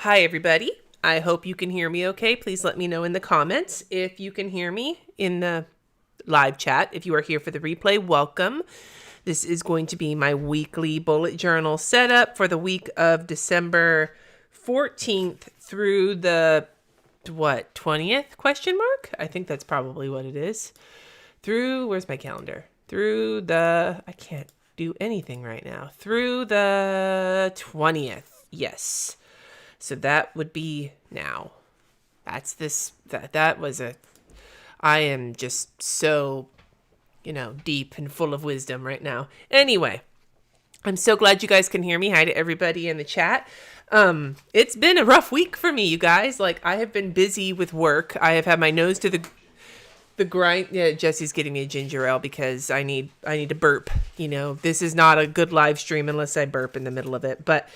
Hi, everybody. I hope you can hear me okay. Please let me know in the comments if you can hear me in the live chat. If you are here for the replay, welcome. This is going to be my weekly bullet journal setup for the week of December 14th through the, 20th question mark? I think that's probably what it is. Where's my calendar? I can't do anything right now. Through the 20th. Yes. So that would be now. I am just so, deep and full of wisdom right now. Anyway, I'm so glad you guys can hear me. Hi to everybody in the chat. It's been a rough week for me, you guys. I have been busy with work. I have had my nose to the grind. Yeah, Jesse's getting me a ginger ale because I need to burp. This is not a good live stream unless I burp in the middle of it, but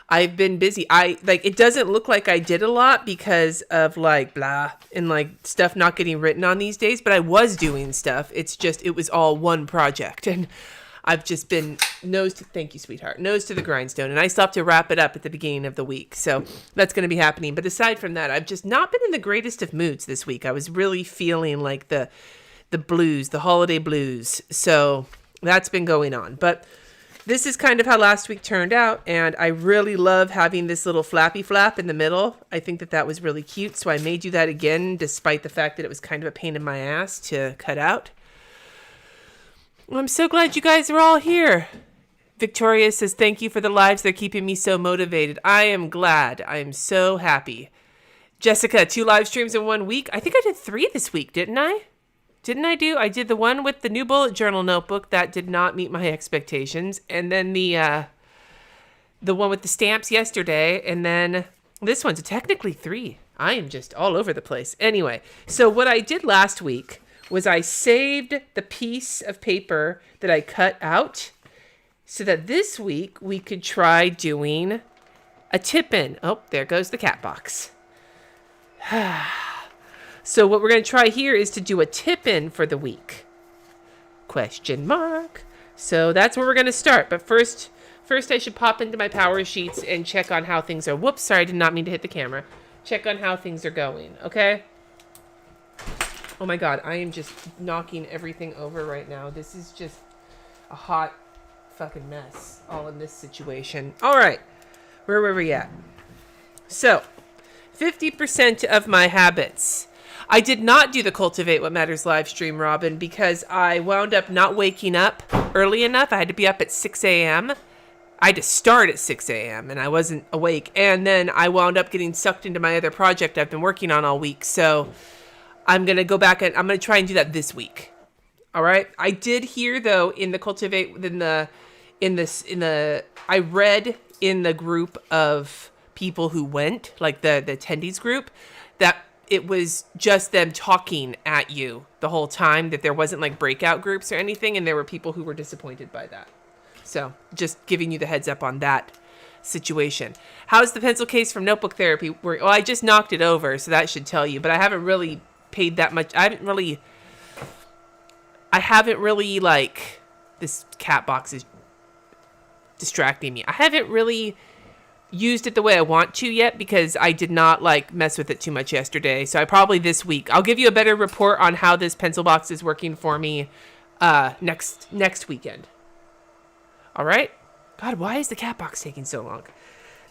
I've been busy. It doesn't look like I did a lot because of blah and stuff not getting written on these days, but I was doing stuff. It's just, it was all one project and I've just been thank you, sweetheart, nose to the grindstone. And I still have to wrap it up at the beginning of the week. So that's going to be happening. But aside from that, I've just not been in the greatest of moods this week. I was really feeling like the blues, the holiday blues. So that's been going on. But this is kind of how last week turned out, and I really love having this little flappy flap in the middle. I think that was really cute, so I made you that again, despite the fact that it was kind of a pain in my ass to cut out. Well, I'm so glad you guys are all here. Victoria says, thank you for the lives. They're keeping me so motivated. I am glad. I am so happy. Jessica, 2 live streams in 1 week. I think I did 3 this week, didn't I? I did the one with the new bullet journal notebook that did not meet my expectations. And then the one with the stamps yesterday. And then this one's technically 3. I am just all over the place. Anyway, so what I did last week was I saved the piece of paper that I cut out so that this week we could try doing a tip-in. Oh, there goes the cat box. So what we're going to try here is to do a tip-in for the week. Question mark. So that's where we're going to start. But first I should pop into my power sheets and check on how things are. Whoops, sorry, I did not mean to hit the camera. Check on how things are going, okay? Oh my God, I am just knocking everything over right now. This is just a hot fucking mess all in this situation. All right, where were we at? So, 50% of my habits. I did not do the Cultivate What Matters live stream, Robin, because I wound up not waking up early enough. I had to be up at 6 a.m. I had to start at 6 a.m. and I wasn't awake. And then I wound up getting sucked into my other project I've been working on all week. So I'm going to go back and I'm going to try and do that this week. All right. I did hear though in the Cultivate, I read in the group of people who went, like the attendees group, that it was just them talking at you the whole time, that there wasn't breakout groups or anything. And there were people who were disappointed by that. So just giving you the heads up on that situation. How's the pencil case from Notebook Therapy? I just knocked it over, so that should tell you, but I haven't really paid that much. I haven't really this cat box is distracting me. I haven't really used it the way I want to yet because I did not mess with it too much yesterday. So I probably this week, I'll give you a better report on how this pencil box is working for me next weekend. All right. God, why is the cat box taking so long?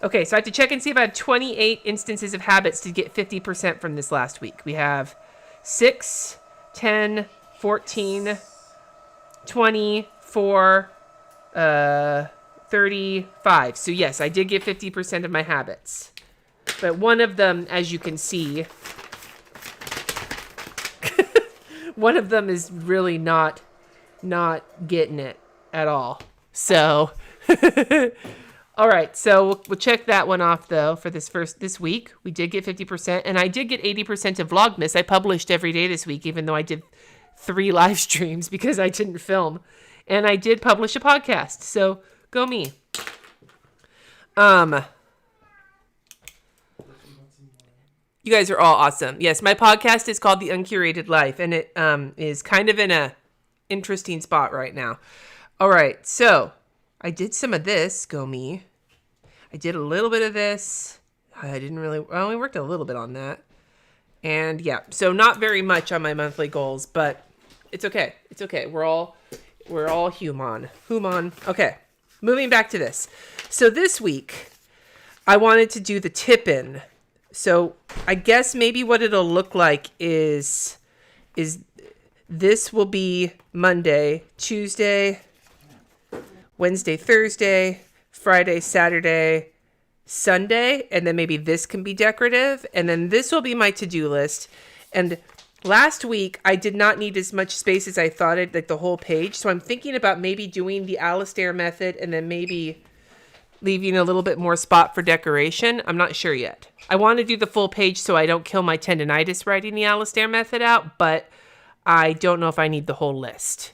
Okay, so I have to check and see if I had 28 instances of habits to get 50% from this last week. We have 6, 10, 14, 24, 35. So yes, I did get 50% of my habits. But one of them, as you can see, one of them is really not getting it at all. So, all right. So we'll check that one off though for this week. We did get 50% and I did get 80% of Vlogmas. I published every day this week, even though I did 3 live streams because I didn't film, and I did publish a podcast. So go me. You guys are all awesome. Yes, my podcast is called The Uncurated Life, and it is kind of in a interesting spot right now. All right, so I did some of this. Go me. I did a little bit of this. I didn't really, well, we worked a little bit on that. And yeah, so not very much on my monthly goals, but it's okay. It's okay. We're all human. Human. Okay. Moving back to this. So this week I wanted to do the tip-in. So I guess maybe what it'll look like is this will be Monday, Tuesday, Wednesday, Thursday, Friday, Saturday, Sunday, and then maybe this can be decorative, and then this will be my to-do list. And last week I did not need as much space as I thought it, like the whole page, so I'm thinking about maybe doing the Alistair method and then maybe leaving a little bit more spot for decoration. I'm not sure yet. I want to do the full page so I don't kill my tendonitis writing the Alistair method out, but I don't know if I need the whole list.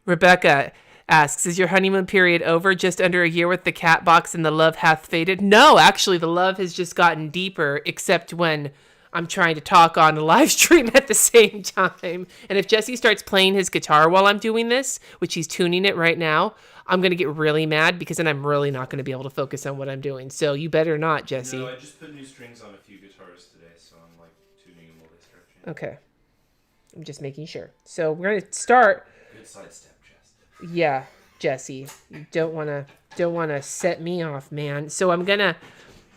Rebecca asks, is your honeymoon period over? Just under a year with the cat box and the love hath faded? No, actually, the love has just gotten deeper, except when I'm trying to talk on a live stream at the same time. And if Jesse starts playing his guitar while I'm doing this, which he's tuning it right now, I'm going to get really mad because then I'm really not going to be able to focus on what I'm doing. So you better not, Jesse. No, I just put new strings on a few guitars today, so I'm like tuning them while they start changing. Okay. I'm just making sure. So we're going to start. Good sidestep, Jess. Yeah, Jesse. You don't want to set me off, man. So I'm going to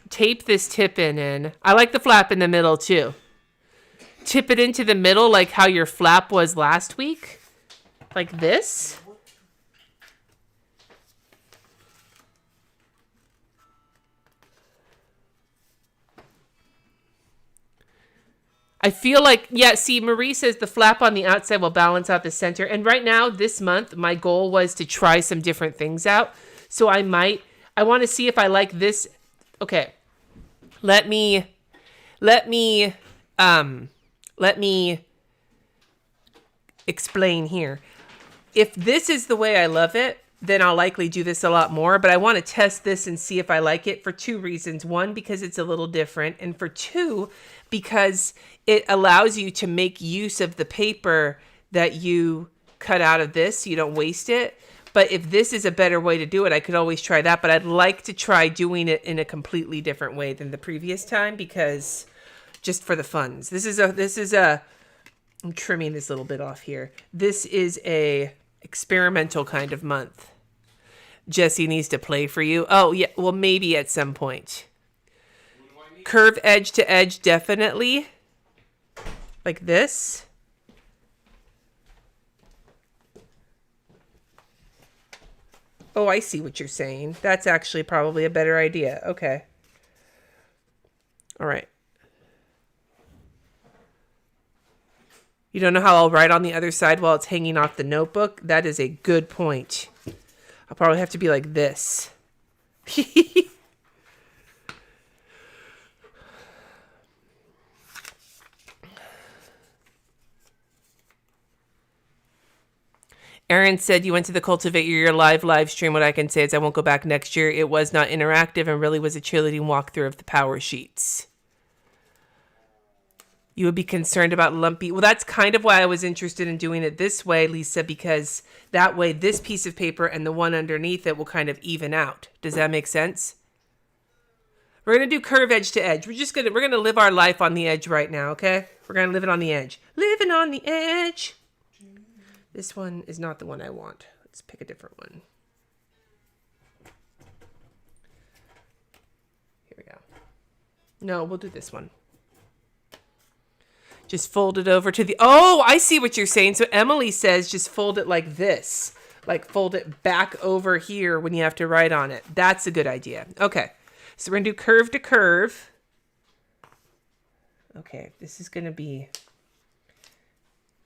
tape this tip-in in. I like the flap in the middle too. Tip it into the middle like how your flap was last week. Like this. I feel like, yeah, see, Marie says the flap on the outside will balance out the center. And right now, this month, my goal was to try some different things out. So I want to see if I like this. Okay. Let me explain here. If this is the way I love it, then I'll likely do this a lot more. But I want to test this and see if I like it for two reasons. One, because it's a little different. And for two, because it allows you to make use of the paper that you cut out of this so you don't waste it. But if this is a better way to do it, I could always try that. But I'd like to try doing it in a completely different way than the previous time, because just for the funds. This is a I'm trimming this little bit off here. This is a experimental kind of month. Jesse needs to play for you. Oh, yeah. Well, maybe at some point. Curve edge to edge, definitely. Like this. Oh, I see what you're saying. That's actually probably a better idea. Okay. All right. You don't know how I'll write on the other side while it's hanging off the notebook? That is a good point. I'll probably have to be like this. Aaron said you went to the Cultivate Your Year live stream. What I can say is I won't go back next year. It was not interactive and really was a cheerleading walkthrough of the power sheets. You would be concerned about lumpy. Well, that's kind of why I was interested in doing it this way, Lisa, because that way this piece of paper and the one underneath it will kind of even out. Does that make sense? We're going to do curve edge to edge. We're going to live our life on the edge right now, okay? We're going to live it on the edge. Living on the edge. This one is not the one I want. Let's pick a different one. Here we go. No, we'll do this one. Just fold it over to the... Oh, I see what you're saying. So Emily says just fold it like this. Like fold it back over here when you have to write on it. That's a good idea. Okay. So we're going to do curve to curve. Okay. This is going to be...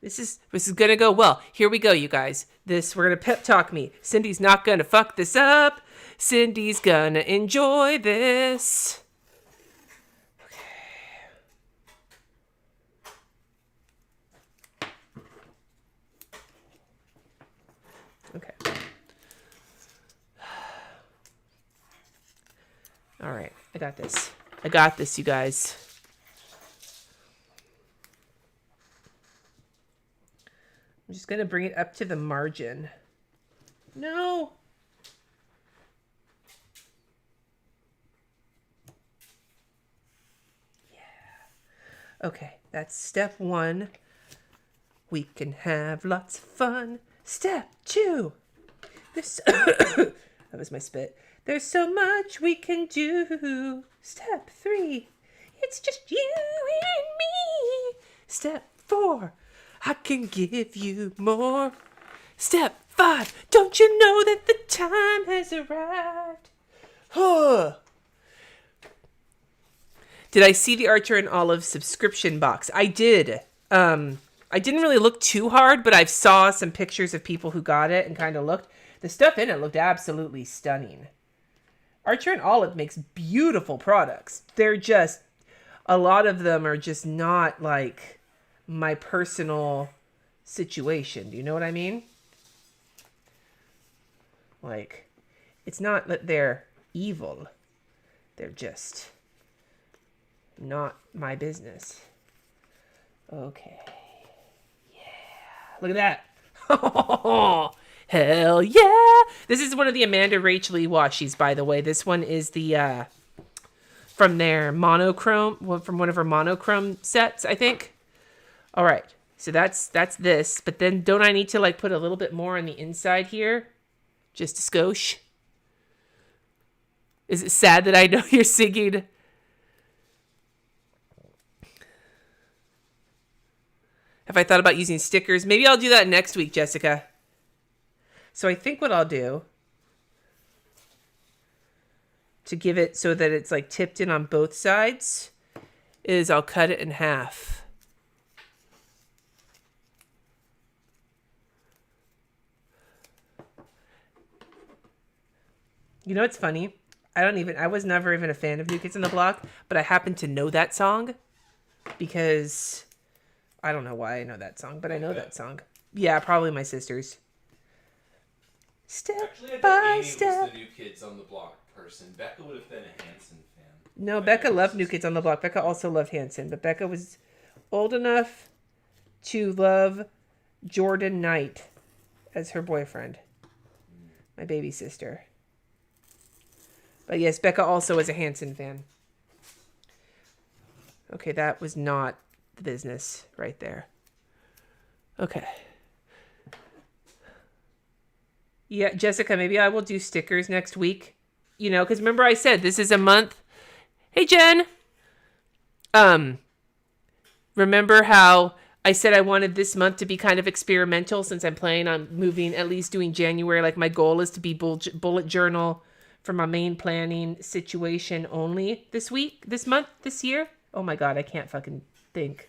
This is going to go well. Here we go, you guys. We're going to pep talk me. Cindy's not going to fuck this up. Cindy's going to enjoy this. Okay. All right. I got this. I got this, you guys. I'm just going to bring it up to the margin. No. Okay, that's step 1. We can have lots of fun. Step 2. That was my spit. There's so much we can do. Step 3. It's just you and me. Step 4. I can give you more. Step 5. Don't you know that the time has arrived? Huh. Did I see the Archer and Olive subscription box? I did. I didn't really look too hard, but I saw some pictures of people who got it and kind of looked. The stuff in it looked absolutely stunning. Archer and Olive makes beautiful products. They're just, a lot of them are just not like my personal situation. Do you know what I mean? Like, it's not that they're evil. They're just not my business. Okay. Yeah. Look at that. Oh, hell yeah. This is one of the Amanda Rachel Lee washies, by the way. This one is the from their monochrome, from one of her monochrome sets, I think. All right. So that's this, but then don't I need to like put a little bit more on the inside here? Just a skosh. Is it sad that I know you're singing? Have I thought about using stickers? Maybe I'll do that next week, Jessica. So I think what I'll do to give it so that it's like tipped in on both sides is I'll cut it in half. You know what's funny? I was never even a fan of New Kids on the Block, but I happen to know that song because I don't know why I know that song, but I know that song. Yeah, probably my sisters. Step Actually, I by bet Amy step. was the New Kids on the Block person. Becca would have been a Hanson fan. No, Becca loved New Kids on the Block. Becca also loved Hanson, but Becca was old enough to love Jordan Knight as her boyfriend. My baby sister. But yes, Becca also was a Hanson fan. Okay, that was not the business right there. Okay. Yeah, Jessica, maybe I will do stickers next week. You know, because remember I said this is a month. Hey, Jen. Remember how I said I wanted this month to be kind of experimental since I'm planning on moving, at least doing January. Like my goal is to be bullet journal for my main planning situation only this month, this year. Oh my God, I can't fucking think.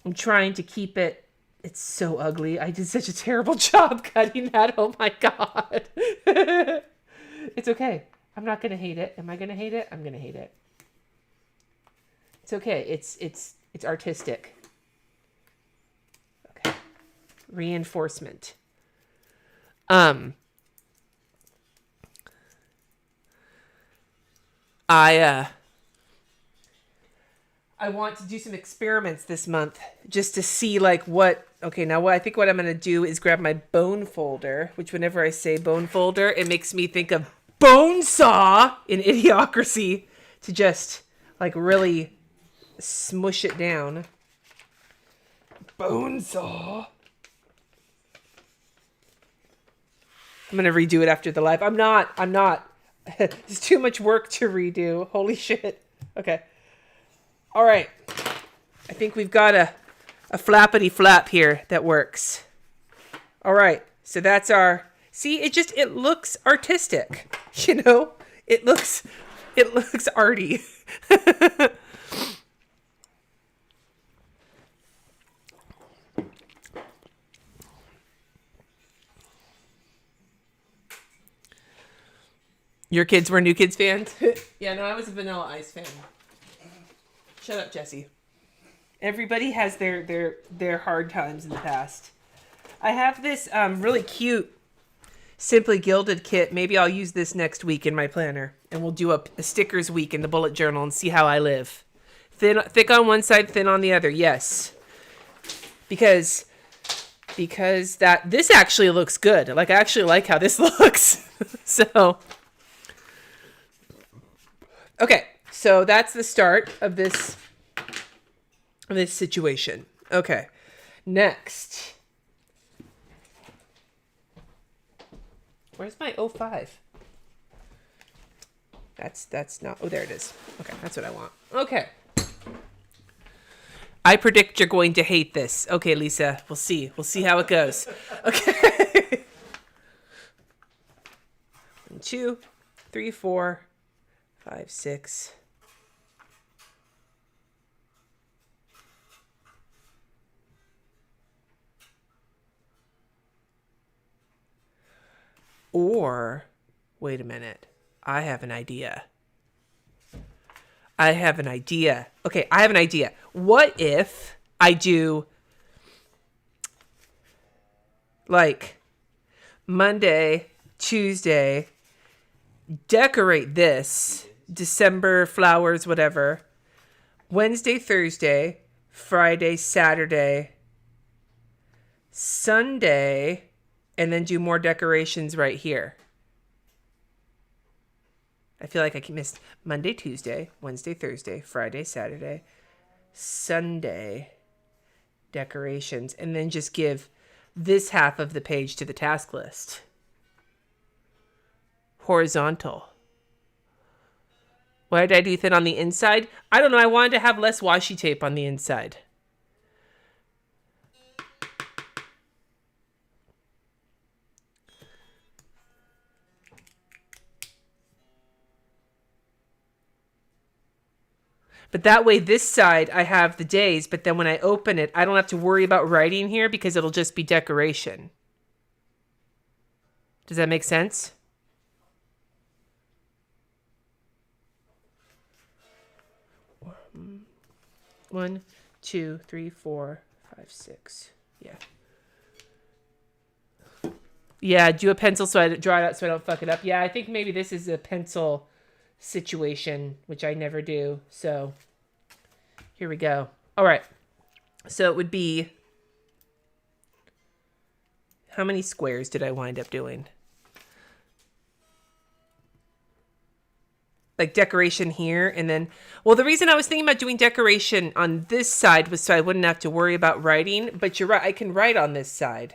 I'm trying to keep it. It's so ugly. I did such a terrible job cutting that. Oh my God. It's okay. I'm not going to hate it. Am I going to hate it? I'm going to hate it. It's okay. It's artistic. Okay. Reinforcement. I want to do some experiments this month just to see like what, okay, now what I think what I'm going to do is grab my bone folder, which whenever I say bone folder, it makes me think of bone saw in Idiocracy to just like really smush it down. Bone saw. I'm going to redo it after the live. I'm not. There's too much work to redo. Holy shit. Okay. All right. I think we've got a flappity flap here that works. All right. So that's our, see, it looks artistic, you know, it looks arty. Your kids were New Kids fans? Yeah, no, I was a Vanilla Ice fan. Shut up, Jesse. Everybody has their hard times in the past. I have this really cute Simply Gilded kit. Maybe I'll use this next week in my planner. And we'll do a stickers week in the bullet journal and see how I live. Thick on one side, thin on the other. Yes. Because this actually looks good. Like, I actually like how this looks. So, okay. So that's the start of this this situation. Okay. Next. Where's my 05? That's not, oh, there it is. Okay, that's what I want. Okay. I predict you're going to hate this. Okay, Lisa, we'll see. We'll see how it goes. Okay. 1, 2, 3, 4, 5, 6. Or, wait a minute. I have an idea. Okay, I have an idea. What if I do like Monday, Tuesday, decorate this, December flowers, whatever, Wednesday, Thursday, Friday, Saturday, Sunday, and then do more decorations right here. I feel like I missed Monday, Tuesday, Wednesday, Thursday, Friday, Saturday, Sunday decorations, and then just give this half of the page to the task list. Horizontal. Why did I do thin on the inside? I don't know. I wanted to have less washi tape on the inside. But that way, this side, I have the days, but then when I open it, I don't have to worry about writing here because it'll just be decoration. Does that make sense? One, 2, 3, 4, 5, 6. Yeah. Yeah, do a pencil so I draw it out so I don't fuck it up. Yeah, I think maybe this is a pencil situation, which I never do. So here we go. All right. So it would be, how many squares did I wind up doing? Like decoration here, and then, well, the reason I was thinking about doing decoration on this side was so I wouldn't have to worry about writing, but you're right, I can write on this side,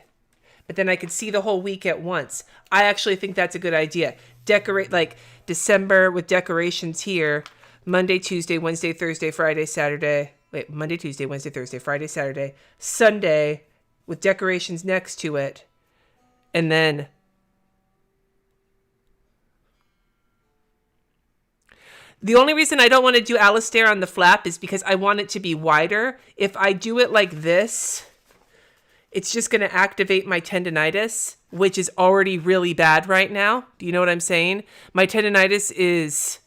but then I could see the whole week at once. I actually think that's a good idea. Decorate like December with decorations here, Monday, Tuesday, Wednesday, Thursday, Friday, Saturday. Wait, Monday, Tuesday, Wednesday, Thursday, Friday, Saturday, Sunday with decorations next to it, and then the only reason I don't want to do Alistair on the flap is because I want it to be wider. If I do it like this, it's just going to activate my tendinitis, which is already really bad right now. Do you know what I'm saying? My tendinitis is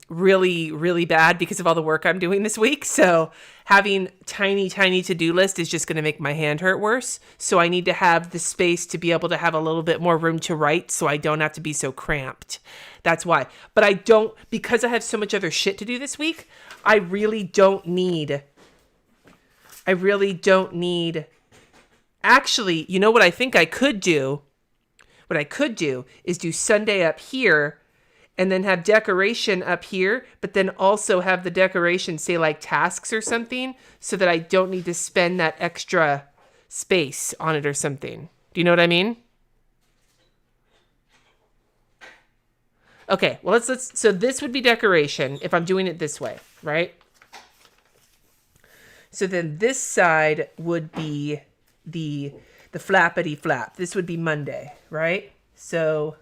really, really bad because of all the work I'm doing this week. So having tiny to-do list is just going to make my hand hurt worse. So I need to have the space to be able to have a little bit more room to write so I don't have to be so cramped. That's why. But I don't, because I have so much other shit to do this week, I really don't need, actually, you know what I think I could do? What I could do is do Sunday up here and then have decoration up here, but then also have the decoration say like tasks or something so that I don't need to spend that extra space on it or something. Do you know what I mean? Okay, well, let's, so this would be decoration if I'm doing it this way, right? So then this side would be the flappity flap. This would be Monday, right? So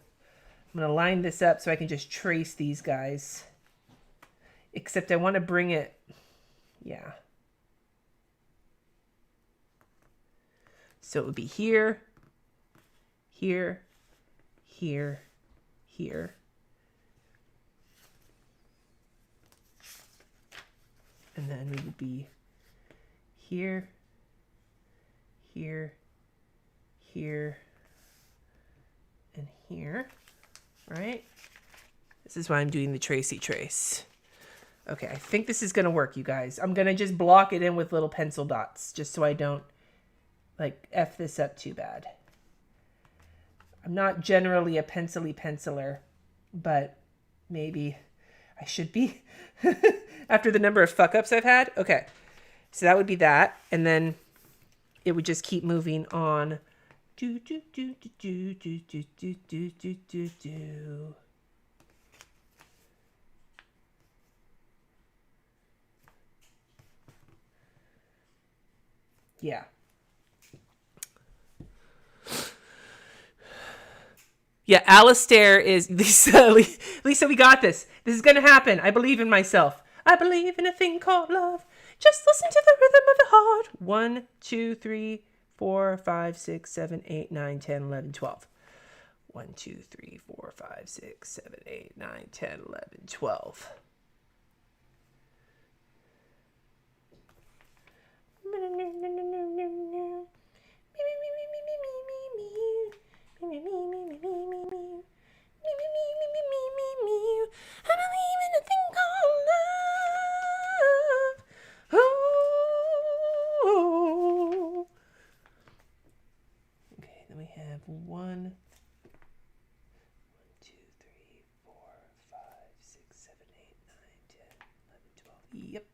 I'm going to line this up so I can just trace these guys. Except I want to bring it, yeah. So it would be here, here, here, here. And then we would be here, here, here, and here, right? This is why I'm doing the tracey trace. Okay, I think this is going to work, you guys. I'm going to just block it in with little pencil dots, just so I don't, like, F this up too bad. I'm not generally a penciler, but maybe I should be after the number of fuck-ups I've had. Okay, So that would be that. And then it would just keep moving on. Do, do, do, do, do, do, do, do, do, do, do, do. Yeah. Yeah, Alistair is Lisa, we got this. This is gonna happen. I believe in myself. I believe in a thing called love. Just listen to the rhythm of the heart. 1, 2, 3, 4, 5, 6, 7, 8, 9, 10, 11, 12. 1, 2, 3, 4, 5, 6, 7, 8, 9, 10, 11, 12. Okay, then we have 1, 2, 3, 4, 5, 6, 7, 8, 9, 10, 11, 12. Yep.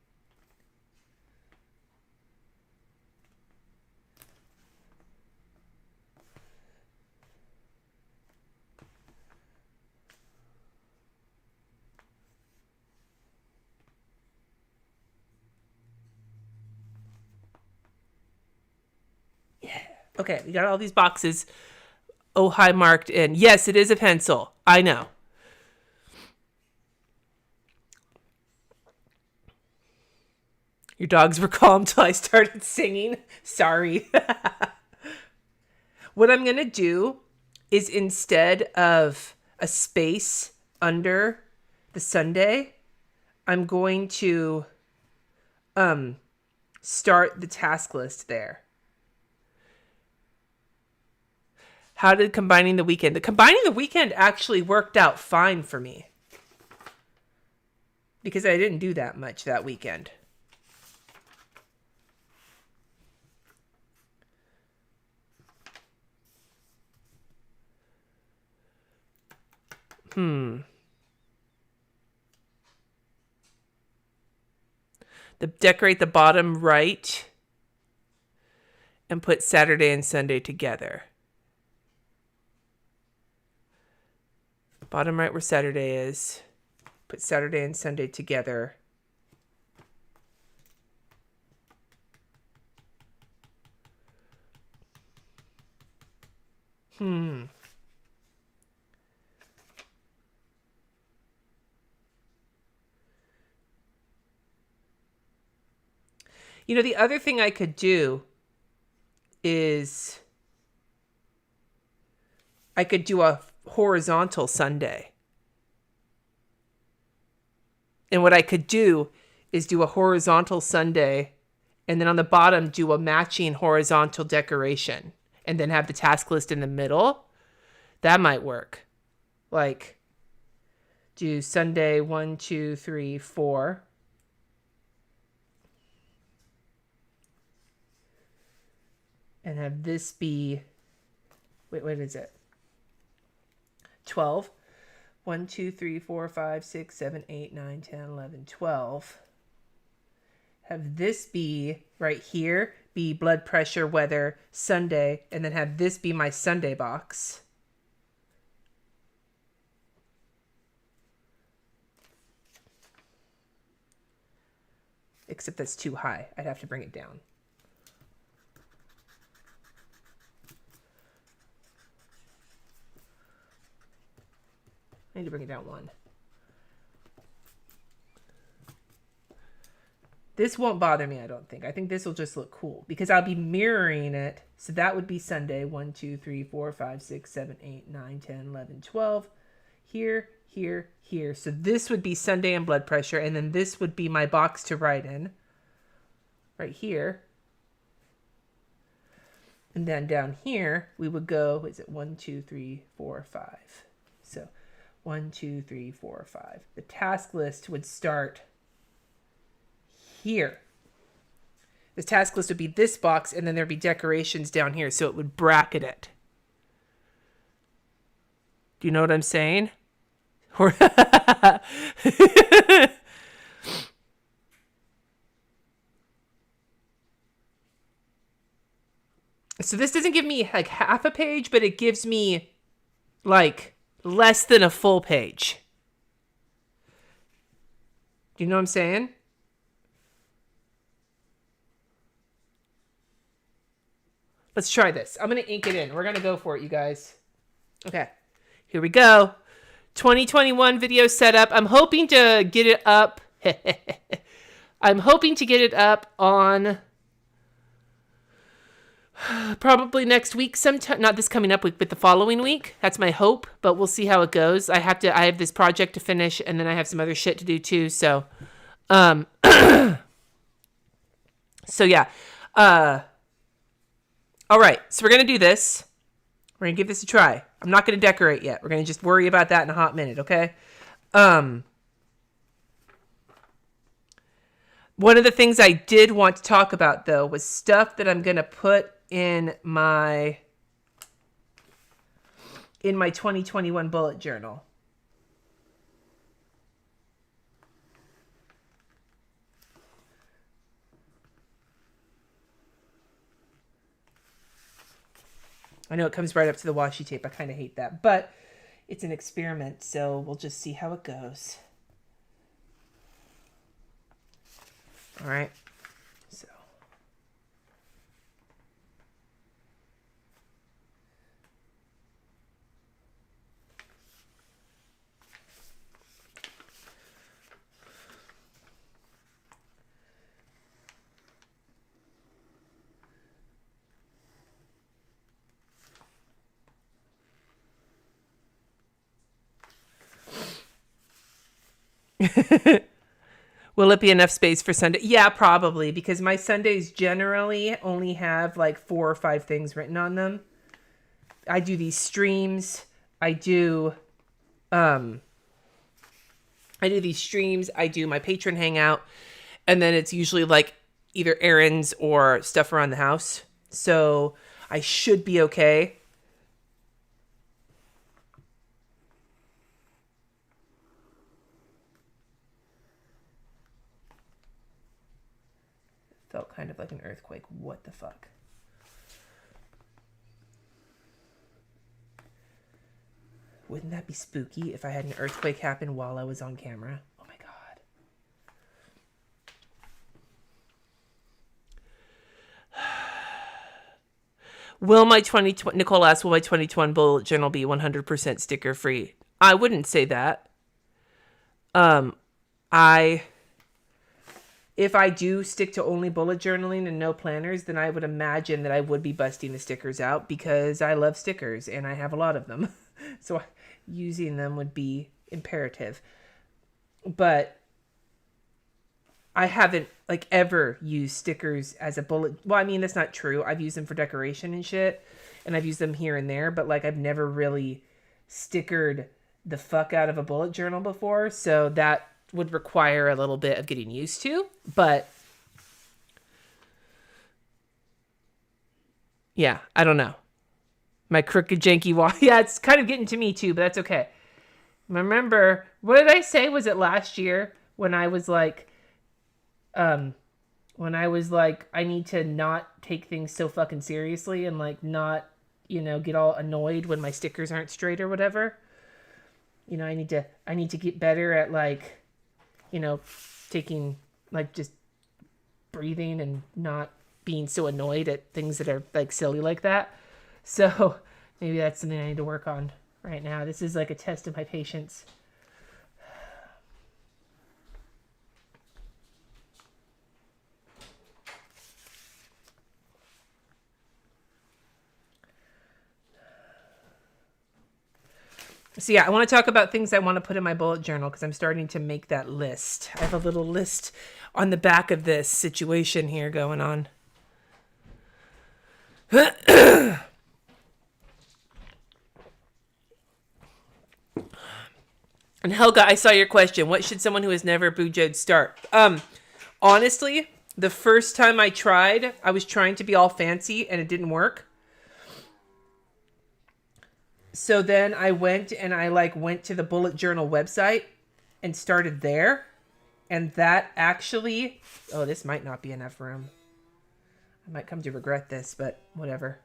Okay, we got all these boxes. Oh, high marked in. Yes, it is a pencil. I know. Your dogs were calm till I started singing. Sorry. What I'm going to do is instead of a space under the Sunday, I'm going to start the task list there. How did combining the weekend? Combining the weekend actually worked out fine for me. Because I didn't do that much that weekend. Decorate the bottom right and put Saturday and Sunday together. Bottom right where Saturday is. Put Saturday and Sunday together. You know, the other thing I could do is I could do a horizontal Sunday. And what I could do is do a horizontal Sunday and then on the bottom do a matching horizontal decoration and then have the task list in the middle. That might work. Like do Sunday 1, 2, 3, 4. And have this be, wait, what is it? 12. 1, 2, 3, 4, 5, 6, 7, 8, 9, 10, 11, 12. Have this be right here, be blood pressure, weather, Sunday, and then have this be my Sunday box. Except that's too high. I'd have to bring it down. I need to bring it down 1. This won't bother me, I don't think. I think this will just look cool because I'll be mirroring it. So that would be Sunday 1, 2, 3, 4, 5, 6, 7, 8, 9, 10, 11, 12. Here, here, here. So this would be Sunday and blood pressure. And then this would be my box to write in. Right here. And then down here, we would go, is it 1, 2, 3, 4, 5. So 1, 2, 3, 4, 5. The task list would start here. The task list would be this box, and then there'd be decorations down here, so it would bracket it. Do you know what I'm saying? So this doesn't give me like half a page, but it gives me like less than a full page. Do you know what I'm saying? Let's try this. I'm going to ink it in. We're going to go for it, you guys. Okay. Here we go. 2021 video setup. I'm hoping to get it up. I'm hoping to get it up on probably next week sometime. Not this coming up week, but the following week. That's my hope, but we'll see how it goes. I have this project to finish, and then I have some other shit to do too. So, so yeah. All right, so we're going to do this. We're going to give this a try. I'm not going to decorate yet. We're going to just worry about that in a hot minute, okay? One of the things I did want to talk about, though, was stuff that I'm going to put in my 2021 bullet journal. I know it comes right up to the washi tape. I kind of hate that, but it's an experiment, so we'll just see how it goes. All right. So. Will it be enough space for Sunday? Yeah, probably, because my Sundays generally only have like 4 or 5 things written on them. I do these streams. I do these streams. I do my patron hangout, and then it's usually like either errands or stuff around the house. So I should be okay. Felt kind of like an earthquake. What the fuck? Wouldn't that be spooky if I had an earthquake happen while I was on camera? Oh my god. Nicole asks, will my 2021 bullet journal be 100% sticker free? I wouldn't say that. If I do stick to only bullet journaling and no planners, then I would imagine that I would be busting the stickers out because I love stickers and I have a lot of them. So using them would be imperative. But I haven't like ever used stickers as a bullet. Well, I mean, that's not true. I've used them for decoration and shit, and I've used them here and there, but like I've never really stickered the fuck out of a bullet journal before. So that would require a little bit of getting used to, but yeah, I don't know. My crooked janky wall. Yeah, it's kind of getting to me too, but that's okay. Remember, what did I say? Was it last year when I was like, I need to not take things so fucking seriously and like not, get all annoyed when my stickers aren't straight or whatever. I need to get better at like, taking, like, just breathing and not being so annoyed at things that are, like, silly like that. So maybe that's something I need to work on right now. This is, like, a test of my patience. So yeah, I want to talk about things I want to put in my bullet journal because I'm starting to make that list. I have a little list on the back of this situation here going on. And Helga, I saw your question. What should someone who has never boujoed start? Honestly, the first time I tried, I was trying to be all fancy and it didn't work. So then I went to the bullet journal website and started there. And that actually, this might not be enough room. I might come to regret this, but whatever.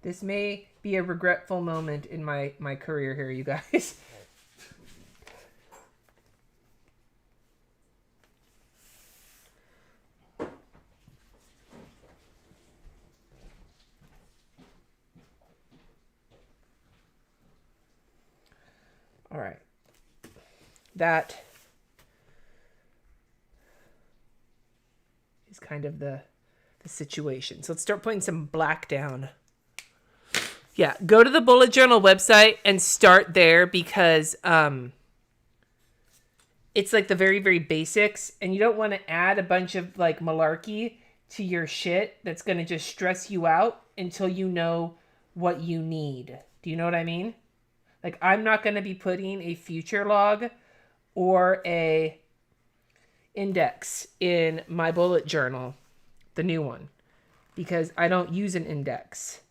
This may be a regretful moment in my career here, you guys. All right. That is kind of the situation. So let's start putting some black down. Yeah, go to the bullet journal website and start there because it's like the very, very basics. And you don't want to add a bunch of like malarkey to your shit that's going to just stress you out until you know what you need. Do you know what I mean? Like, I'm not going to be putting a future log or a index in my bullet journal, the new one, because I don't use an index.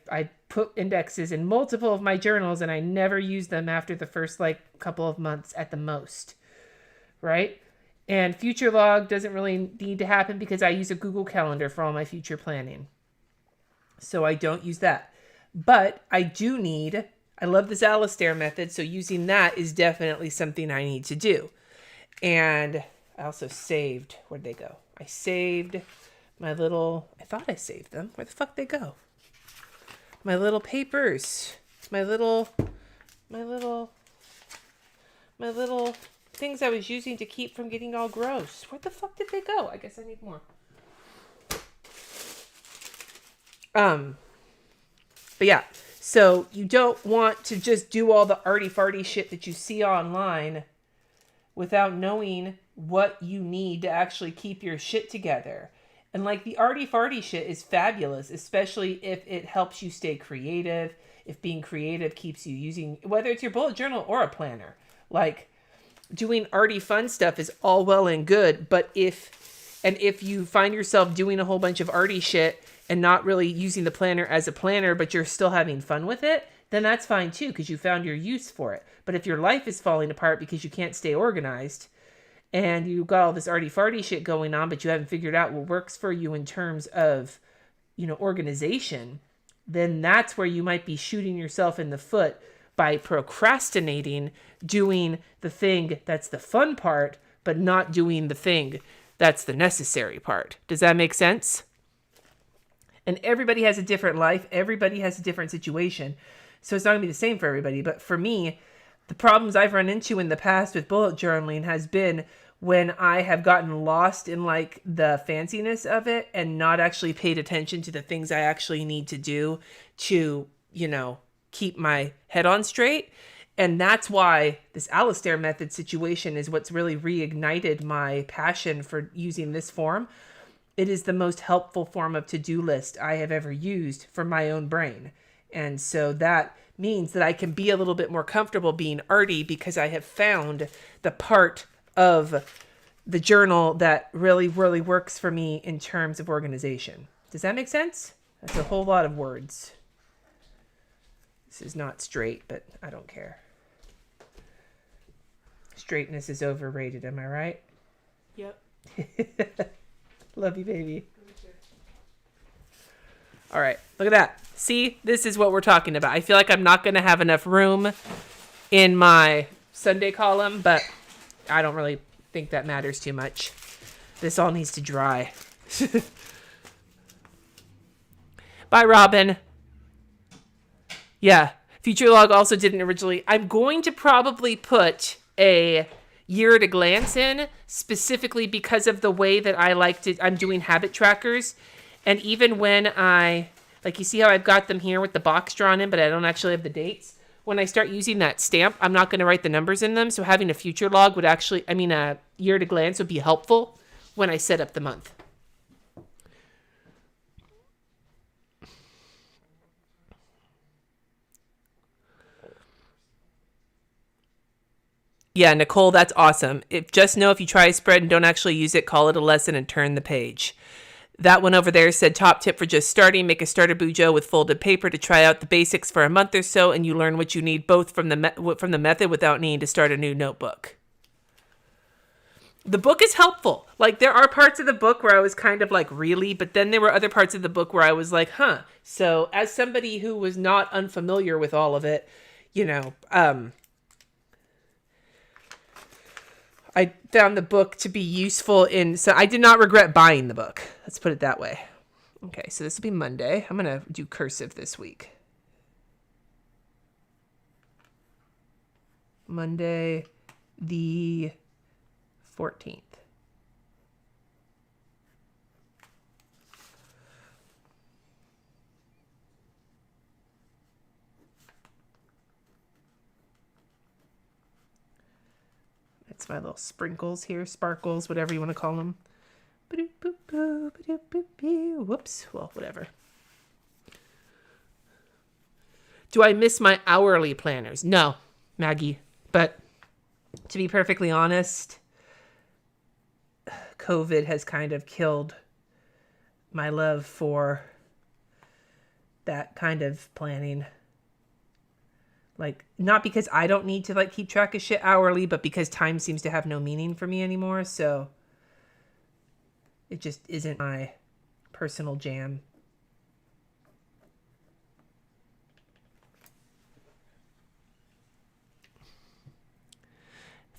I put indexes in multiple of my journals and I never use them after the first like couple of months at the most, right? And future log doesn't really need to happen because I use a Google Calendar for all my future planning. So I don't use that. But I do need, I love this Alistair method, so using that is definitely something I need to do. And I also saved, where'd they go? I saved my little, I thought I saved them. Where the fuck they go? My little papers, my little things I was using to keep from getting all gross. Where the fuck did they go? I guess I need more. But yeah, so you don't want to just do all the arty-farty shit that you see online without knowing what you need to actually keep your shit together. And like the arty-farty shit is fabulous, especially if it helps you stay creative, if being creative keeps you using, whether it's your bullet journal or a planner. Like doing arty fun stuff is all well and good, but if you find yourself doing a whole bunch of arty shit and not really using the planner as a planner, but you're still having fun with it, then that's fine too, because you found your use for it. But if your life is falling apart because you can't stay organized, and you've got all this arty-farty shit going on, but you haven't figured out what works for you in terms of, organization, then that's where you might be shooting yourself in the foot by procrastinating, doing the thing that's the fun part, but not doing the thing that's the necessary part. Does that make sense? And everybody has a different life. Everybody has a different situation. So it's not going to be the same for everybody. But for me, the problems I've run into in the past with bullet journaling has been when I have gotten lost in like the fanciness of it and not actually paid attention to the things I actually need to do to, keep my head on straight. And that's why this Alistair method situation is what's really reignited my passion for using this form. It is the most helpful form of to-do list I have ever used for my own brain. And so that means that I can be a little bit more comfortable being arty because I have found the part of the journal that really, really works for me in terms of organization. Does that make sense? That's a whole lot of words. This is not straight, but I don't care. Straightness is overrated, am I right? Yep. Love you, baby. All right, look at that. See, this is what we're talking about. I feel like I'm not going to have enough room in my Sunday column, but I don't really think that matters too much. This all needs to dry. Bye, Robin. Yeah, Future Log also didn't originally. I'm going to probably put a year at a glance in, specifically because of the way that I like to, I'm doing habit trackers. And even when you see how I've got them here with the box drawn in, but I don't actually have the dates. When I start using that stamp, I'm not going to write the numbers in them. So having a future log would actually, a year at a glance would be helpful when I set up the month. Yeah, Nicole, that's awesome. Just know if you try a spread and don't actually use it, call it a lesson and turn the page. That one over there said, top tip for just starting, make a starter bujo with folded paper to try out the basics for a month or so, and you learn what you need both from the method without needing to start a new notebook. The book is helpful. Like, there are parts of the book where I was kind of like, really? But then there were other parts of the book where I was like, huh. So as somebody who was not unfamiliar with all of it, I found the book to be useful so I did not regret buying the book. Let's put it that way. Okay, so this will be Monday. I'm going to do cursive this week. Monday the 14th. It's my little sprinkles here, sparkles, whatever you want to call them. Whoops. Well, whatever. Do I miss my hourly planners? No, Maggie. But to be perfectly honest, COVID has kind of killed my love for that kind of planning. Like, not because I don't need to like keep track of shit hourly, but because time seems to have no meaning for me anymore. So it just isn't my personal jam.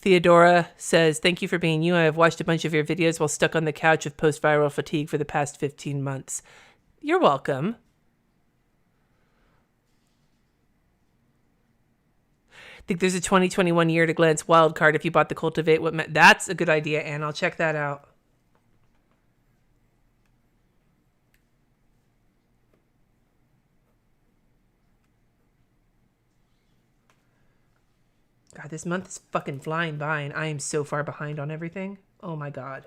Theodora says, thank you for being you. I have watched a bunch of your videos while stuck on the couch with post-viral fatigue for the past 15 months. You're welcome. I think there's a 2021 year to glance wild card if you bought the Cultivate What That's a good idea, Anne. I'll check that out. God, this month is fucking flying by and I am so far behind on everything. Oh my God.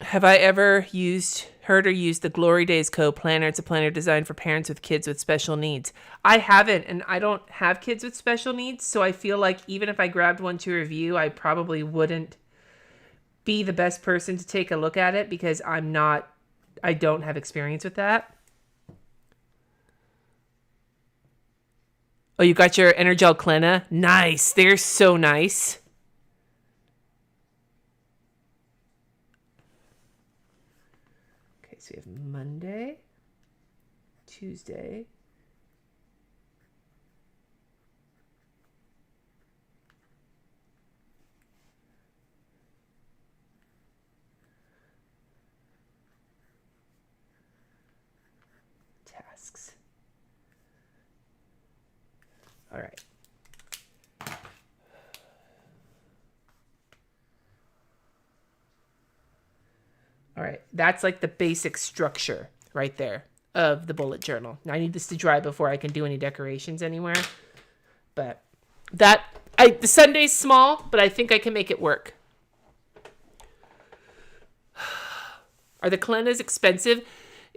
Have I ever heard or used the Glory Days Co. planner? It's a planner designed for parents with kids with special needs. I haven't, and I don't have kids with special needs, so I feel like even if I grabbed one to review, I probably wouldn't be the best person to take a look at it because I don't have experience with that. Oh, you got your Energel Clena? Nice. They're so nice. So we have Monday, Tuesday, tasks. All right. All right, that's like the basic structure right there of the bullet journal. Now I need this to dry before I can do any decorations anywhere. But the Sunday's small, but I think I can make it work. Are the Clenas expensive?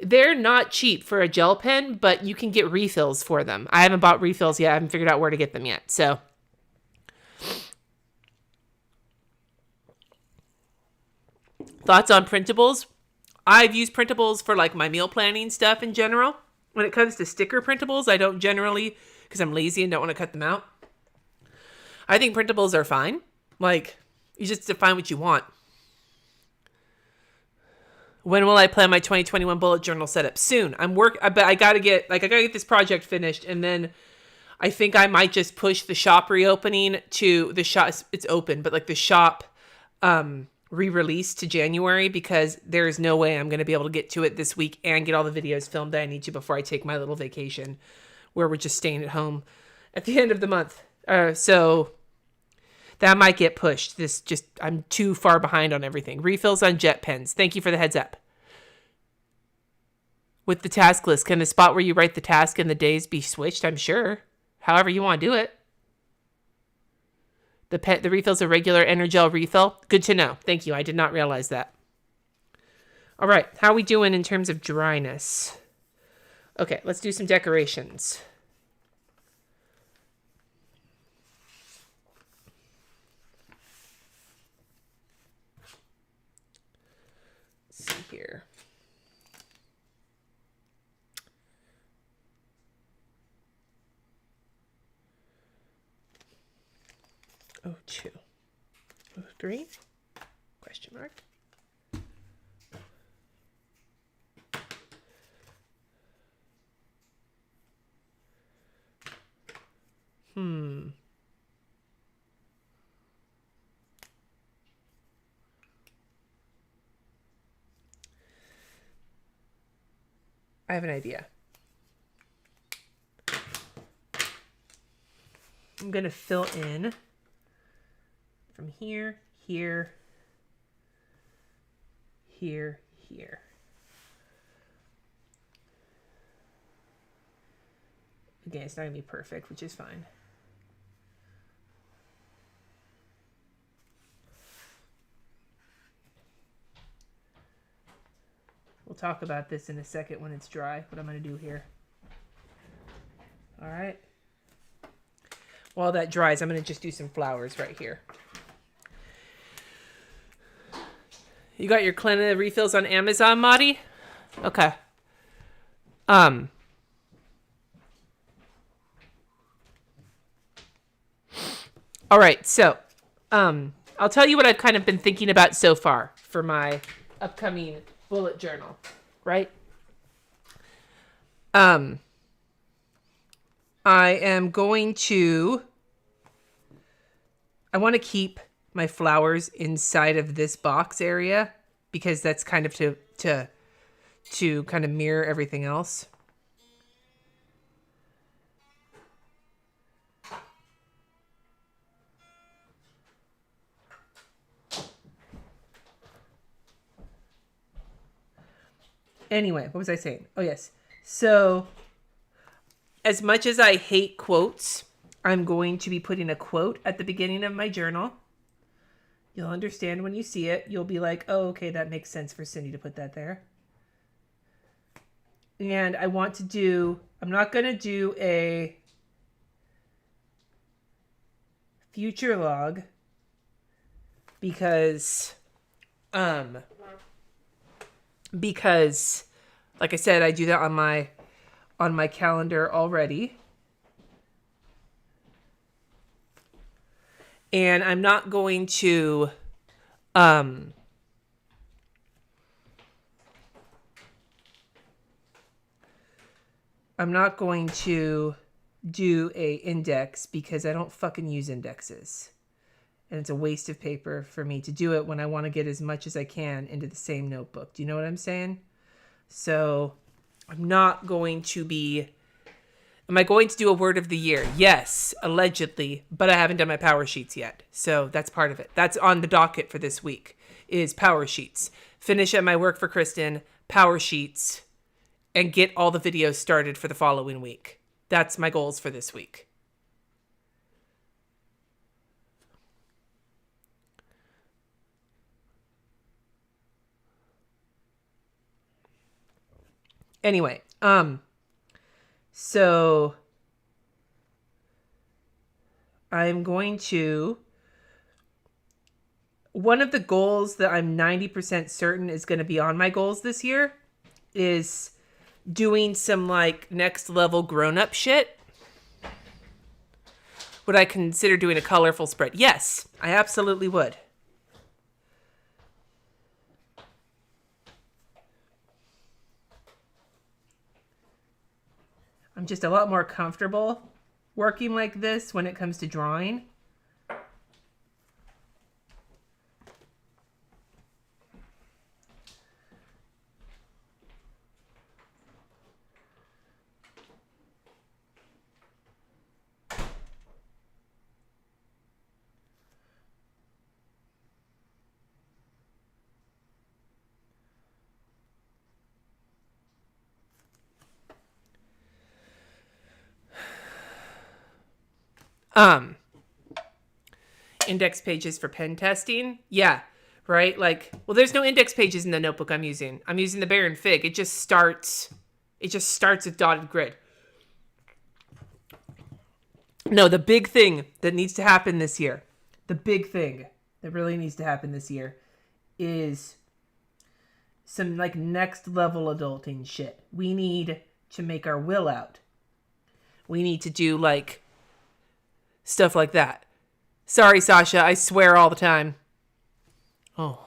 They're not cheap for a gel pen, but you can get refills for them. I haven't bought refills yet. I haven't figured out where to get them yet. So thoughts on printables? I've used printables for like my meal planning stuff in general. When it comes to sticker printables, I don't generally, because I'm lazy and don't want to cut them out. I think printables are fine. Like, you just define what you want. When will I plan my 2021 bullet journal setup? Soon. But I gotta get this project finished, and then I think I might just push the shop reopening to the shop. It's open, but like the shop re-release to January, because there is no way I'm going to be able to get to it this week and get all the videos filmed that I need to before I take my little vacation where we're just staying at home at the end of the month. So that might get pushed. I'm too far behind on everything. Refills on jet pens. Thank you for the heads up. With the task list, can the spot where you write the task and the days be switched? I'm sure. However you want to do it. The refill's a regular Energel refill. Good to know. Thank you. I did not realize that. All right. How are we doing in terms of dryness? Okay, let's do some decorations. 02. 03? Question mark. I have an idea. I'm going to fill in from here, here, here, here. Again, it's not going to be perfect, which is fine. We'll talk about this in a second when it's dry, what I'm going to do here. All right. While that dries, I'm going to just do some flowers right here. You got your Clenna refills on Amazon, Madi? Okay. All right, so I'll tell you what I've kind of been thinking about so far for my upcoming bullet journal, right? I want to keep my flowers inside of this box area because that's kind of to kind of mirror everything else. Anyway, what was I saying? Oh, yes. So, as much as I hate quotes, I'm going to be putting a quote at the beginning of my journal. You'll understand when you see it. You'll be like, oh, okay, that makes sense for Cindy to put that there. And I'm not going to do a future log because, like I said, I do that on my calendar already. And I'm not going to do a index because I don't fucking use indexes. And it's a waste of paper for me to do it when I want to get as much as I can into the same notebook. Do you know what I'm saying? So I'm not going to be... Am I going to do a word of the year? Yes, allegedly, but I haven't done my power sheets yet. So that's part of it. That's on the docket for this week, is power sheets. Finish up my work for Kristen, power sheets, and get all the videos started for the following week. That's my goals for this week. Anyway, so I'm going to, one of the goals that I'm 90% certain is going to be on my goals this year is doing some like next level grown-up shit. Would I consider doing a colorful spread? Yes, I absolutely would. I'm just a lot more comfortable working like this when it comes to drawing. Index pages for pen testing. Yeah, right? Like, well, there's no index pages in the notebook I'm using. I'm using the Bear and Fig. It just starts with dotted grid. No, the big thing that needs to happen this year, the big thing that really needs to happen this year is some like next level adulting shit. We need to make our will out. We need to do like stuff like that. Sorry, Sasha. I swear all the time. Oh.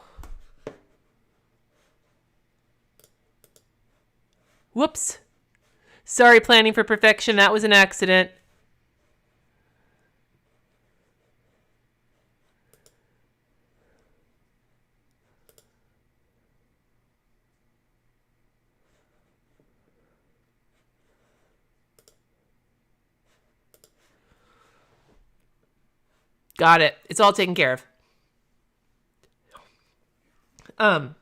Whoops. Sorry, planning for perfection. That was an accident. Got it. It's all taken care of.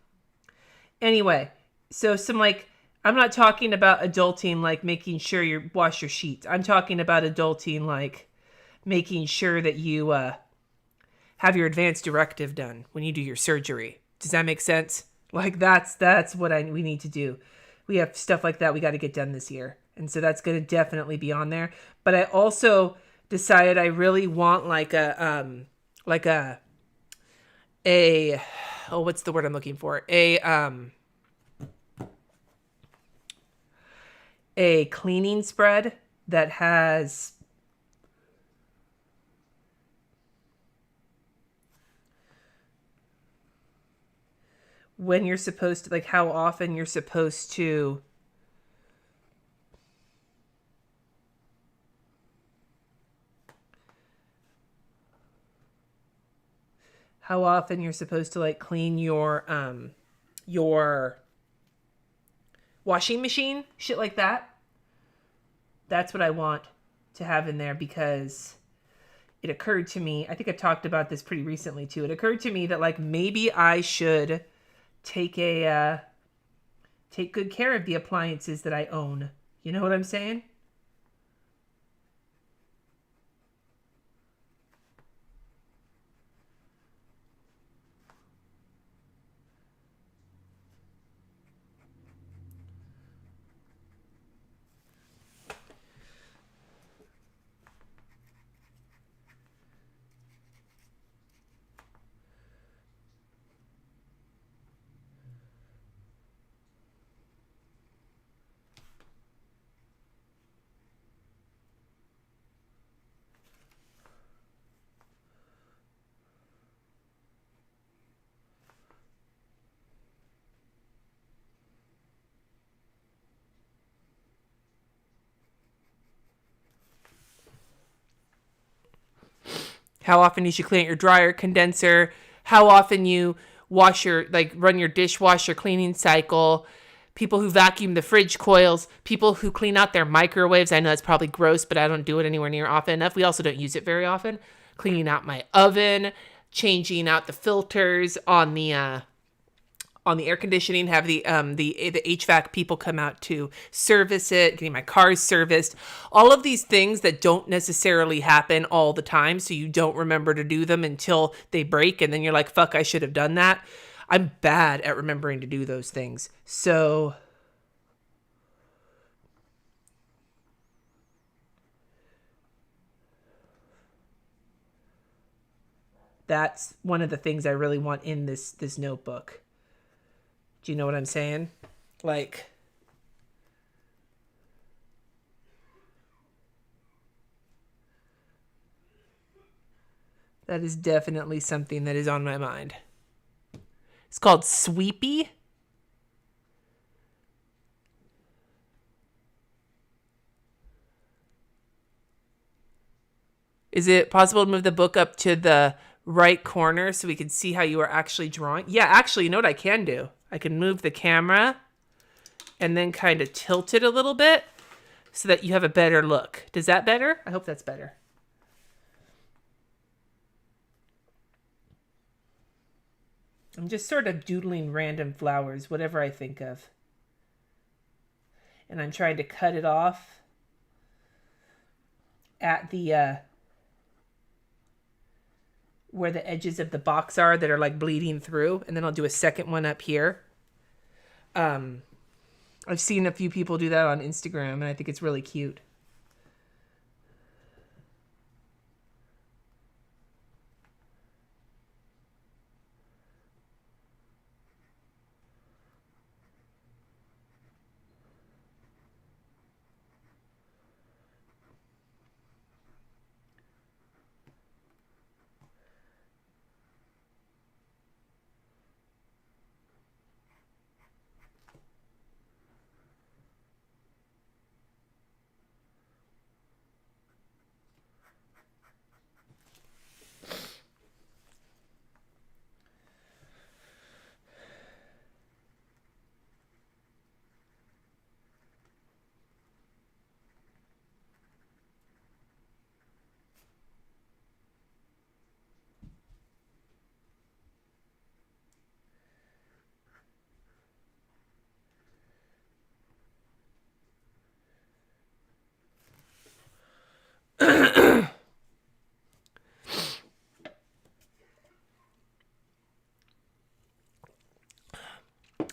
Anyway, so some like, I'm not talking about adulting like making sure you wash your sheets. I'm talking about adulting like making sure that you have your advanced directive done when you do your surgery. Does that make sense? Like that's what we need to do. We have stuff like that we got to get done this year. And so that's going to definitely be on there. But I also decided I really want like a what's the word I'm looking for? A cleaning spread that has when you're supposed to, like how often you're supposed to like clean your washing machine, shit like that. That's what I want to have in there because it occurred to me, I think I talked about this pretty recently too. It occurred to me that like maybe I should take good care of the appliances that I own. You know what I'm saying? How often you should clean out your dryer, condenser, how often you wash your, like run your dishwasher cleaning cycle, people who vacuum the fridge coils, people who clean out their microwaves. I know that's probably gross, but I don't do it anywhere near often enough. We also don't use it very often. Cleaning out my oven, changing out the filters on the air conditioning, have the HVAC people come out to service it, getting my cars serviced, all of these things that don't necessarily happen all the time, so you don't remember to do them until they break, and then you're like, fuck, I should have done that. I'm bad at remembering to do those things. So that's one of the things I really want in this notebook. Do you know what I'm saying? Like, that is definitely something that is on my mind. It's called Sweepy. Is it possible to move the book up to the right corner so we can see how you are actually drawing? Yeah, actually, you know what I can do? I can move the camera and then kind of tilt it a little bit so that you have a better look. Does that better? I hope that's better. I'm just sort of doodling random flowers, whatever I think of. And I'm trying to cut it off at the where the edges of the box are that are like bleeding through, and then I'll do a second one up here. I've seen a few people do that on Instagram, and I think it's really cute.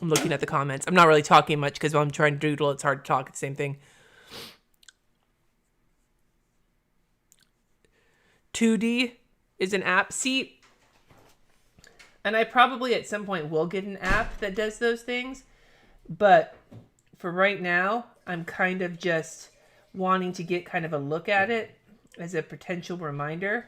I'm looking at the comments. I'm not really talking much because while I'm trying to doodle, it's hard to talk. It's the same thing. 2D is an app. See, and I probably at some point will get an app that does those things. But for right now, I'm kind of just wanting to get kind of a look at it as a potential reminder.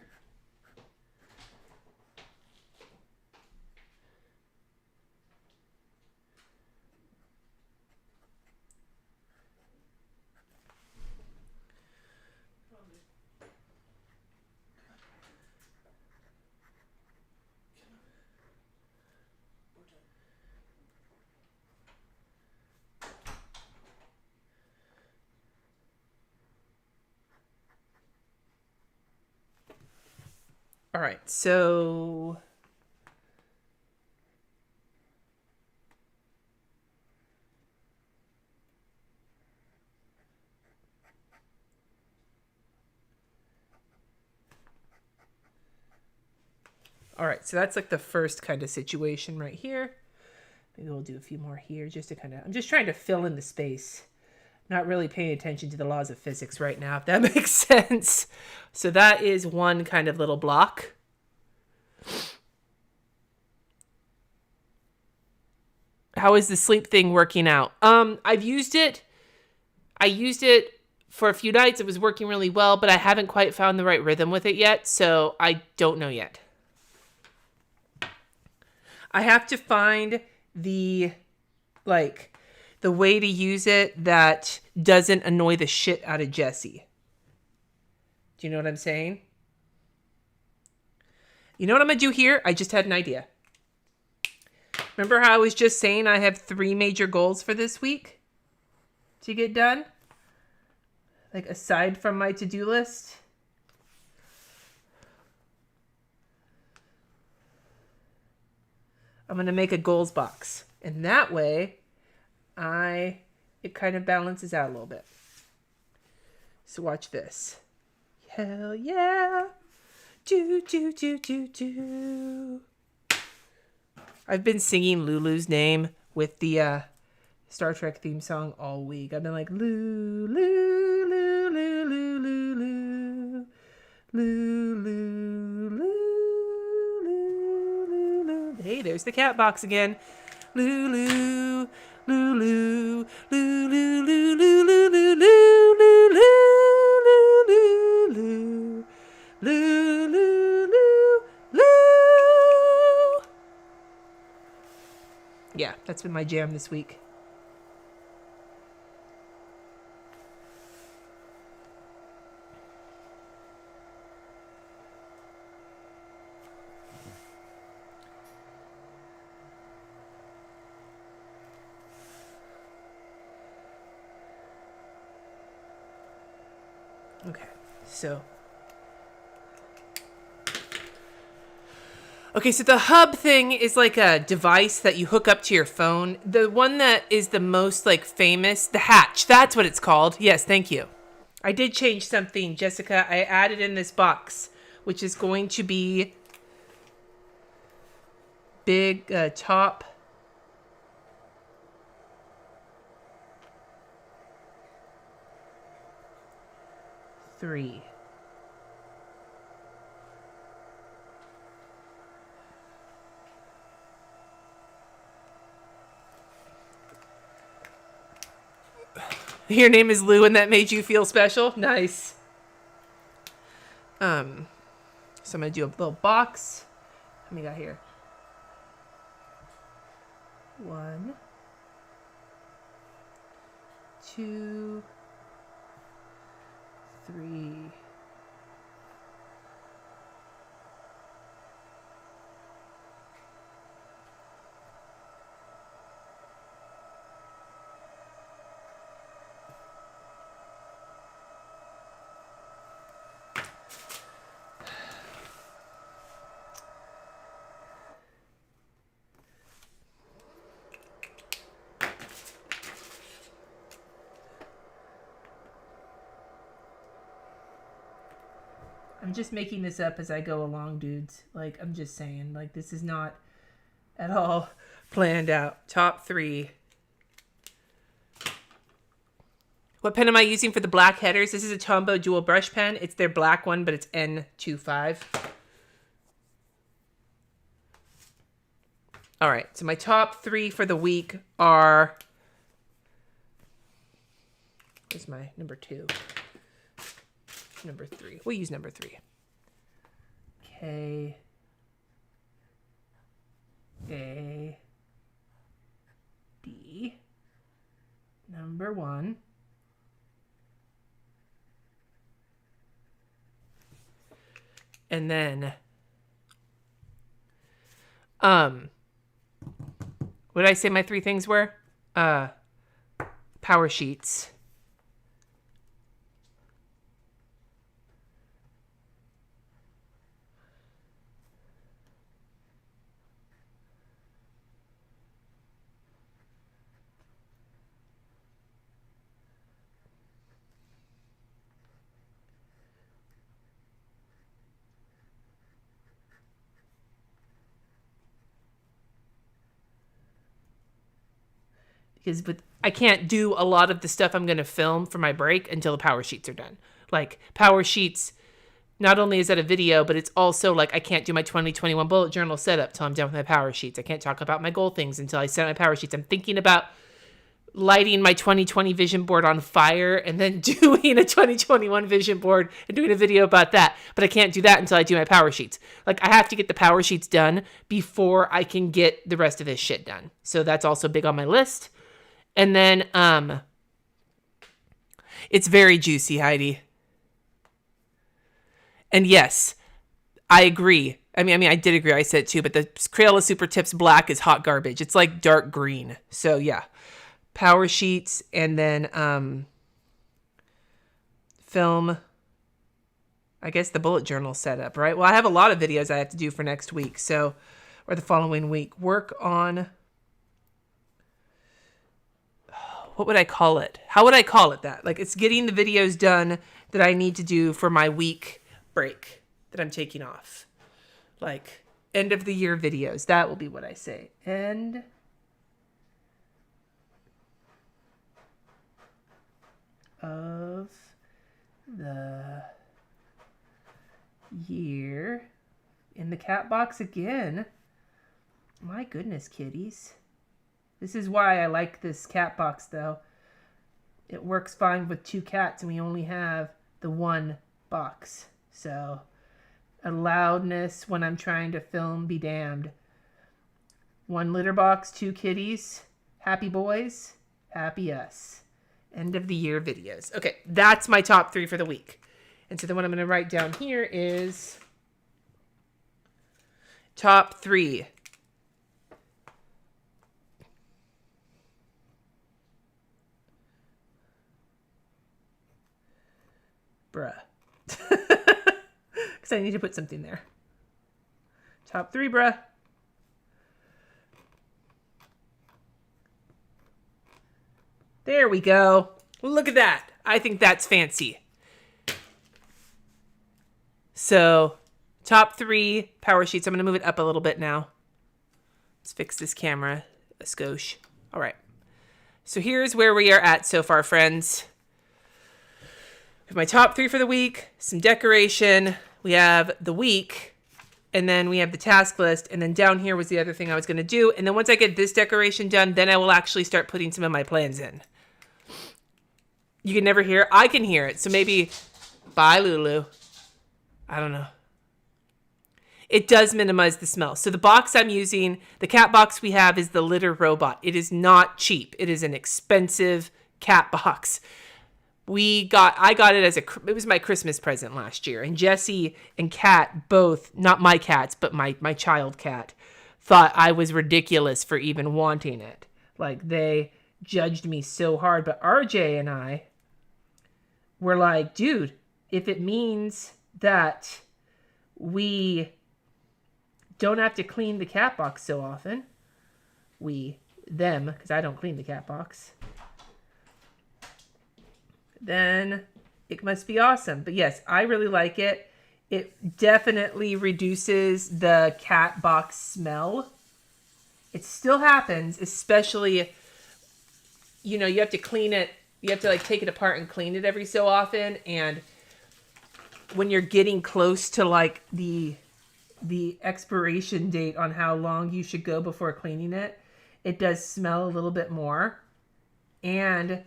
All right, so all right, so that's like the first kind of situation right here. Maybe we'll do a few more here just to kind of, I'm just trying to fill in the space. Not really paying attention to the laws of physics right now, if that makes sense. So that is one kind of little block. How is the sleep thing working out? I've used it. I used it for a few nights. It was working really well, but I haven't quite found the right rhythm with it yet, so I don't know yet. I have to find the way to use it that doesn't annoy the shit out of Jessie. Do you know what I'm saying? You know what I'm going to do here? I just had an idea. Remember how I was just saying I have 3 major goals for this week to get done? Like aside from my to-do list? I'm going to make a goals box. And that way, it kind of balances out a little bit. So watch this. Hell yeah. Do, do, do, do, do. I've been singing Lulu's name with the Star Trek theme song all week. I've been like, Lulu, Lulu, Lulu, Lulu, Lulu, Lulu. Hey, there's the cat box again. Lulu, Lulu, Lulu, Lulu, Lulu, Lulu, Lulu, Lulu, Lulu. Yeah, that's been my jam this week. Okay, so the hub thing is like a device that you hook up to your phone. The one that is the most like famous, the Hatch, that's what it's called. Yes, thank you. I did change something, Jessica. I added in this box, which is going to be big top. Three. Your name is Lou and that made you feel special? Nice. So I'm going to do a little box. How many got here? 1, 2, 3. I'm just making this up as I go along, dudes. Like, I'm just saying, like, this is not at all planned out. Top 3. What pen am I using for the black headers? This is a Tombow dual brush pen. It's their black one, but it's N25. All right, so my top 3 for the week are... Where's my number 2? Number 3. We'll use number 3. K... A... D... Number 1... And then, what did I say my 3 things were? Power sheets. Because I can't do a lot of the stuff I'm going to film for my break until the power sheets are done. Like, power sheets, not only is that a video, but it's also like I can't do my 2021 bullet journal setup till I'm done with my power sheets. I can't talk about my goal things until I set my power sheets. I'm thinking about lighting my 2020 vision board on fire and then doing a 2021 vision board and doing a video about that. But I can't do that until I do my power sheets. Like, I have to get the power sheets done before I can get the rest of this shit done. So that's also big on my list. And then, it's very juicy, Heidi. And yes, I agree. I mean, I did agree. I said it too, but the Crayola Super Tips Black is hot garbage. It's like dark green. So yeah, power sheets and then, film, I guess the bullet journal setup, right? Well, I have a lot of videos I have to do for next week. So, or the following week, work on... What would I call it? How would I call it that? Like, it's getting the videos done that I need to do for my week break that I'm taking off. Like, end of the year videos. That will be what I say. End of the year. In the cat box again. My goodness, kitties. This is why I like this cat box, though. It works fine with 2 cats, and we only have the 1 box. So, a loudness when I'm trying to film be damned. 1 litter box, 2 kitties. Happy boys, happy us. End of the year videos. Okay, that's my top 3 for the week. And so then what I'm going to write down here is top 3. Bruh. Because I need to put something there. Top 3, bruh. There we go. Look at that. I think that's fancy. So, top 3 power sheets. I'm going to move it up a little bit now. Let's fix this camera a skosh. All right. So here's where we are at so far, friends. My top 3 for the week, some decoration, we have the week, and then we have the task list, and then down here was the other thing I was going to do, and then once I get this decoration done, then I will actually start putting some of my plans in. You can never hear? I can hear it, so maybe, bye Lulu. I don't know. It does minimize the smell. So the box I'm using, the cat box we have is the Litter Robot. It is not cheap. It is an expensive cat box. I got it it was my Christmas present last year. And Jessie and Kat both, not my cats, but my child cat, thought I was ridiculous for even wanting it. Like, they judged me so hard. But RJ and I were like, dude, if it means that we don't have to clean the cat box so often, them, because I don't clean the cat box, then it must be awesome. But yes, I really like it. It definitely reduces the cat box smell. It still happens, especially, you have to clean it. You have to like take it apart and clean it every so often. And when you're getting close to like the expiration date on how long you should go before cleaning it, it does smell a little bit more. And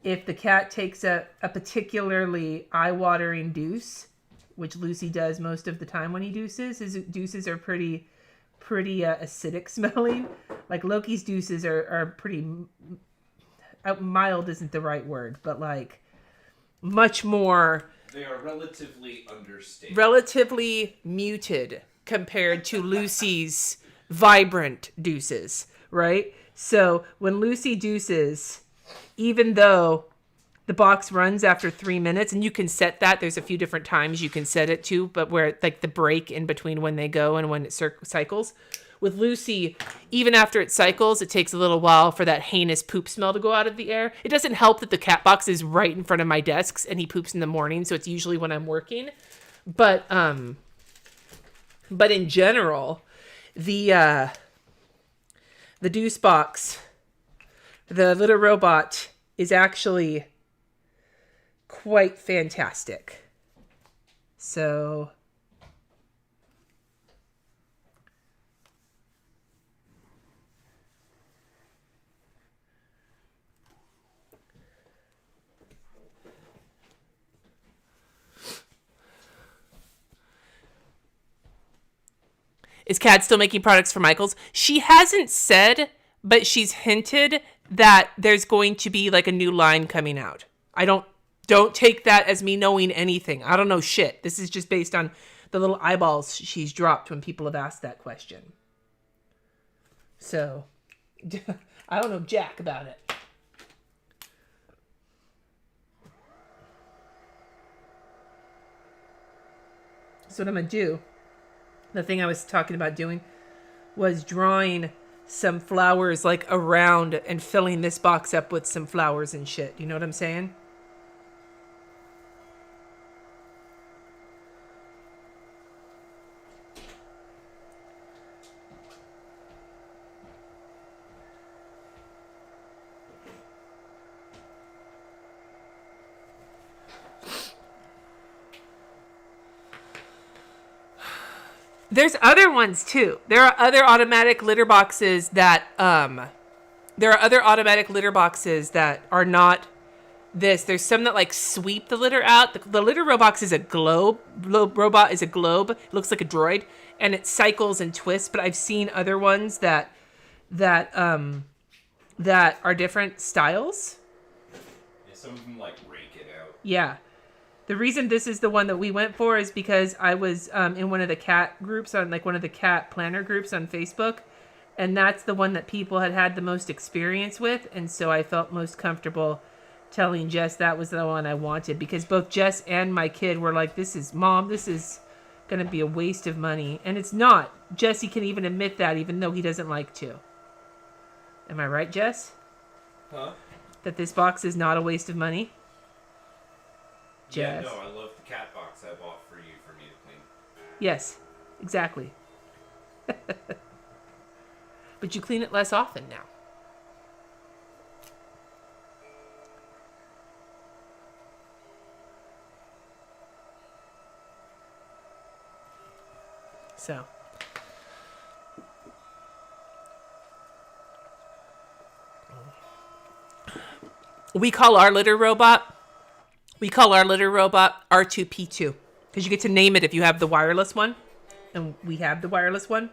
if the cat takes a particularly eye-watering deuce, which Lucy does most of the time when he deuces, his deuces are pretty acidic smelling. Like Loki's deuces are pretty mild isn't the right word, but like much more. They are relatively understated. Relatively muted compared to Lucy's vibrant deuces, right? So when Lucy deuces, even though the box runs after 3 minutes, and you can set that, there's a few different times you can set it to, but where like the break in between when they go and when it cycles. With Lucy, even after it cycles, it takes a little while for that heinous poop smell to go out of the air. It doesn't help that the cat box is right in front of my desks and he poops in the morning, so it's usually when I'm working. But in general, the deuce box, the little robot, is actually quite fantastic. So is Kat still making products for Michaels? She hasn't said, but she's hinted that there's going to be like a new line coming out. I don't take that as me knowing anything. I don't know shit. This is just based on the little eyeballs she's dropped when people have asked that question. So, I don't know jack about it. So what I'm going to do, the thing I was talking about doing was drawing some flowers like around and filling this box up with some flowers and shit. You know what I'm saying? There's other ones too. There are other automatic litter boxes that are not this. There's some that like sweep the litter out. The litter robot is a globe. Robot is a globe. It looks like a droid, and it cycles and twists. But I've seen other ones that are different styles. Yeah, some of them like rake it out. Yeah. The reason this is the one that we went for is because I was in one of the cat groups on like one of the cat planner groups on Facebook, and that's the one that people had the most experience with, and so I felt most comfortable telling Jess that was the one I wanted, because both Jess and my kid were like, this is going to be a waste of money, and it's not. Jesse can even admit that, even though he doesn't like to. Am I right, Jess? Huh? That this box is not a waste of money? Yeah, Jess. no, I love the cat box I bought for me to clean. Yes, exactly. But you clean it less often now. So. We call our litter robot R2P2, because you get to name it if you have the wireless one, and we have the wireless one.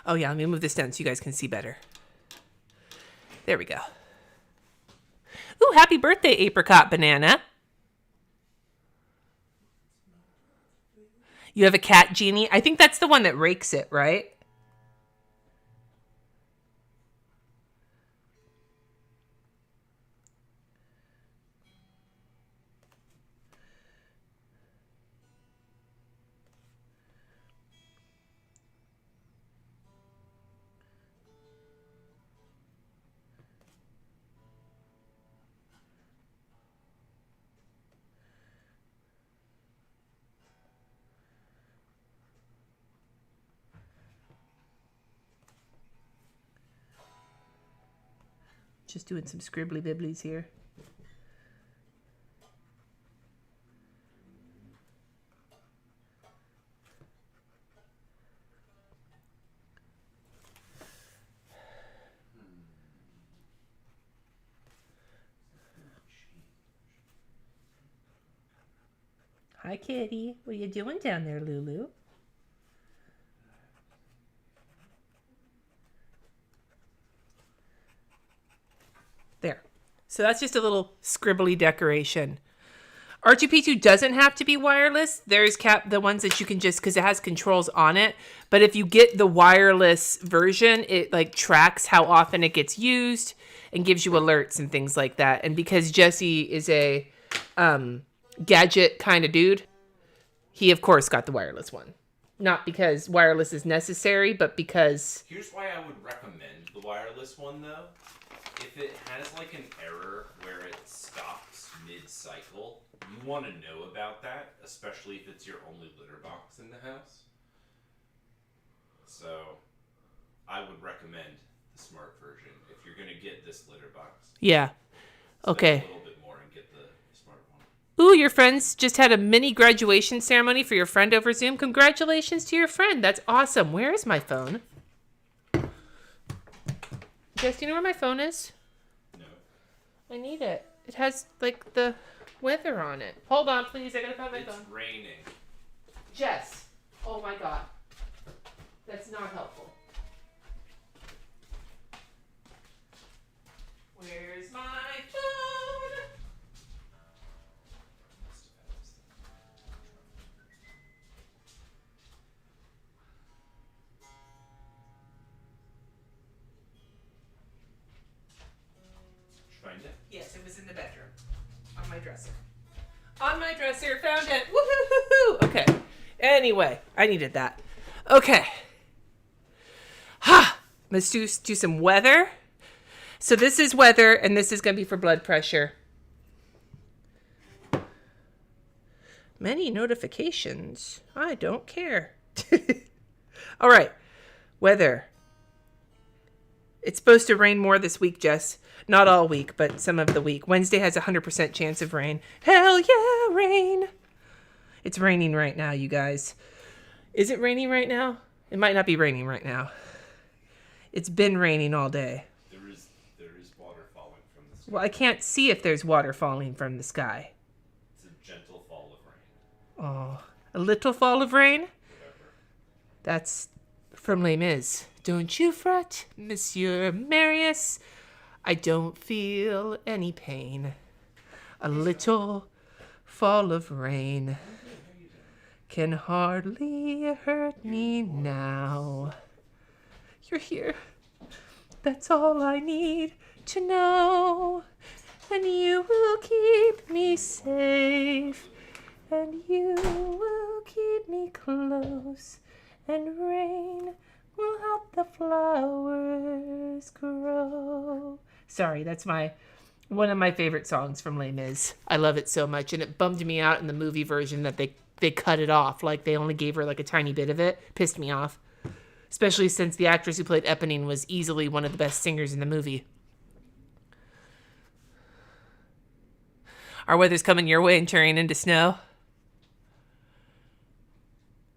Oh yeah, let me move this down so you guys can see better. There we go. Ooh, happy birthday, apricot banana. You have a cat genie? I think that's the one that rakes it, right? just doing some scribbly bibblies here. Hi, kitty. What are you doing down there, Lulu? There. So that's just a little scribbly decoration. R2P2 doesn't have to be wireless. There's the ones that you can just, because it has controls on it. But if you get the wireless version, it like tracks how often it gets used and gives you alerts and things like that. And because Jesse is a gadget kind of dude, he of course got the wireless one. Not because wireless is necessary, but because... Here's why I would recommend the wireless one, though. If it has like an error where it stops mid-cycle, you want to know about that, especially if it's your only litter box in the house. So, I would recommend the smart version if you're going to get this litter box. Yeah. Okay. Spend a little bit more and get the smart one. Ooh, your friends just had a mini graduation ceremony for your friend over Zoom. Congratulations to your friend. That's awesome. Where is my phone? Jess, do you know where my phone is? No. I need it. It has, like, the weather on it. Hold on, please. I gotta find my phone. It's raining. Jess. Oh, my God. That's not helpful. Where's my phone? Find it? Yes, it was in the bedroom. On my dresser. On my dresser, found it. Woohoo! Okay. Anyway, I needed that. Okay. Ha! Let's do some weather. So this is weather, and this is going to be for blood pressure. Many notifications. I don't care. All right. Weather. It's supposed to rain more this week, Jess. Not all week, but some of the week. Wednesday has a 100% chance of rain. Hell yeah, rain. It's raining right now, you guys. Is it raining right now? It might not be raining right now. It's been raining all day. There is water falling from the sky. Well, I can't see if there's water falling from the sky. It's a gentle fall of rain. Oh, a little fall of rain? Whatever. That's from Les Mis. Don't you fret, Monsieur Marius. I don't feel any pain. A little fall of rain can hardly hurt me now. You're here. That's all I need to know. And you will keep me safe. And you will keep me close. And rain will help the flowers grow. Sorry, that's one of my favorite songs from Les Mis. I love it so much, and it bummed me out in the movie version that they cut it off. Like, they only gave her like a tiny bit of it. Pissed me off. Especially since the actress who played Eponine was easily one of the best singers in the movie. Our weather's coming your way and turning into snow.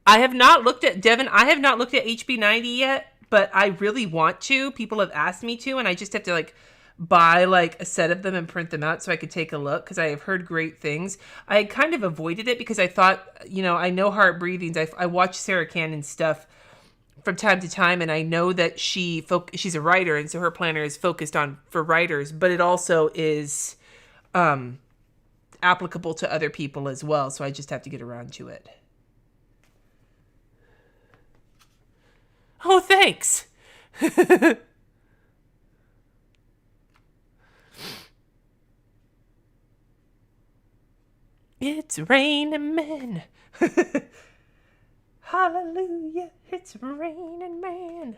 I have not looked at HB90 yet, but I really want to. People have asked me to, and I just have to buy a set of them and print them out so I could take a look, because I have heard great things. I kind of avoided it because I thought, I know Heart Breathings. I watch Sarah Cannon's stuff from time to time, and I know that she's a writer, and so her planner is focused for writers, but it also is applicable to other people as well, so I just have to get around to it. Oh, thanks. It's raining men. Hallelujah, it's raining man.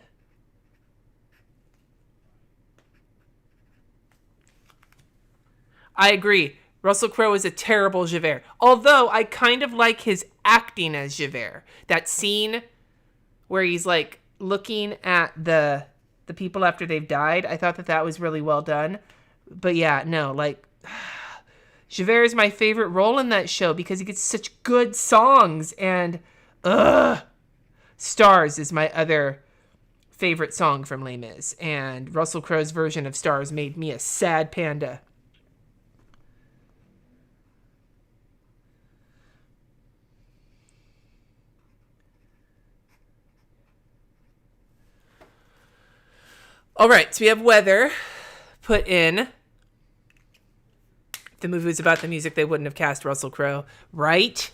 I agree. Russell Crowe is a terrible Javert. Although I kind of like his acting as Javert. That scene where he's looking at the the people after they've died. I thought that was really well done. But yeah, no, like, Javert is my favorite role in that show because he gets such good songs. And, Stars is my other favorite song from Les Mis. And Russell Crowe's version of Stars made me a sad panda. All right, so we have weather put in. If the movie was about the music, they wouldn't have cast Russell Crowe, right?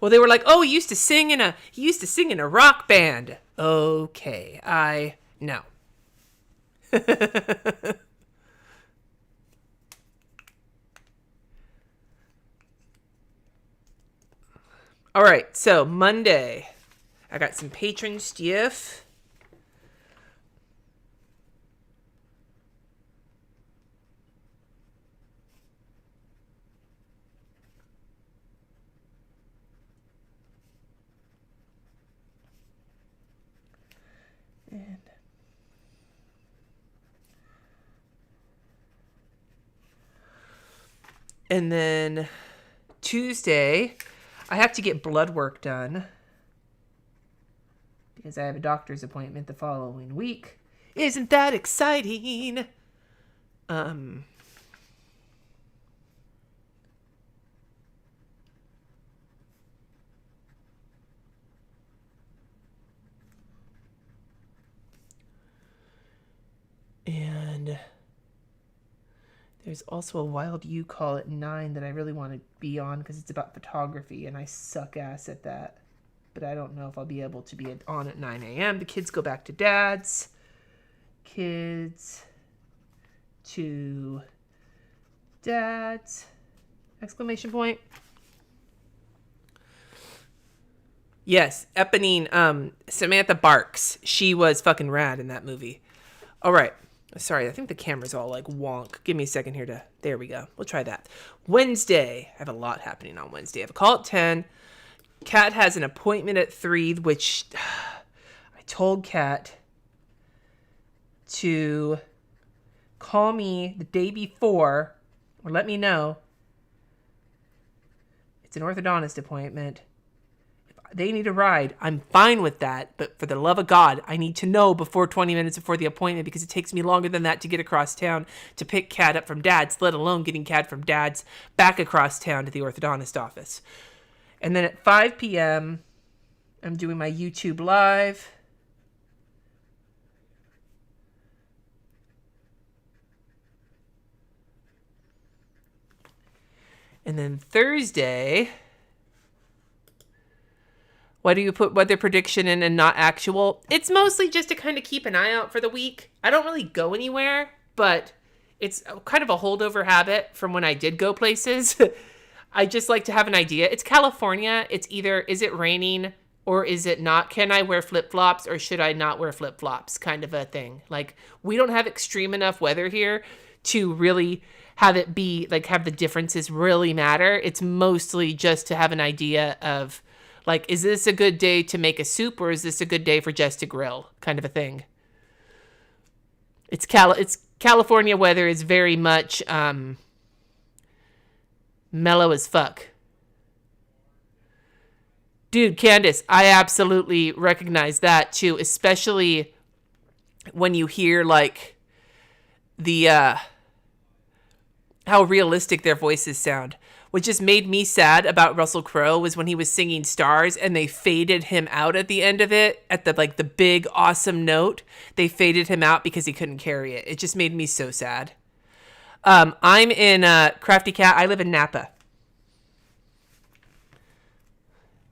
Well, they were like, "Oh, he used to sing in a rock band." Okay, I know. All right, so Monday, I got some patron stuff. And then Tuesday, I have to get blood work done because I have a doctor's appointment the following week. Isn't that exciting? And there's also a Wild You Call at 9 that I really want to be on because it's about photography, and I suck ass at that. But I don't know if I'll be able to be on at 9 a.m. The kids go back to dad's. Kids to dad's. Exclamation point. Yes, Eponine, Samantha Barks. She was fucking rad in that movie. All right. Sorry, I think the camera's all like wonk. Give me a second here there we go. We'll try that. Wednesday. I have a lot happening on Wednesday. I have a call at 10. Kat has an appointment at 3, which I told Kat to call me the day before or let me know. It's an orthodontist appointment. They need a ride. I'm fine with that. But for the love of God, I need to know before 20 minutes before the appointment because it takes me longer than that to get across town to pick Kat up from Dad's, let alone getting Kat from Dad's back across town to the orthodontist office. And then at 5 p.m., I'm doing my YouTube Live. And then Thursday... Why do you put weather prediction in and not actual? It's mostly just to kind of keep an eye out for the week. I don't really go anywhere, but it's kind of a holdover habit from when I did go places. I just like to have an idea. It's California. It's either, is it raining or is it not? Can I wear flip-flops or should I not wear flip-flops? Kind of a thing. Like, we don't have extreme enough weather here to really have it be, like, have the differences really matter. It's mostly just to have an idea of, like, is this a good day to make a soup or is this a good day for just to grill? Kind of a thing. It's California weather is very much mellow as fuck. Dude, Candace, I absolutely recognize that too, especially when you hear like the how realistic their voices sound. What just made me sad about Russell Crowe was when he was singing Stars and they faded him out at the end of it at the big awesome note. They faded him out because he couldn't carry it. It just made me so sad. I'm in Crafty Cat. I live in Napa.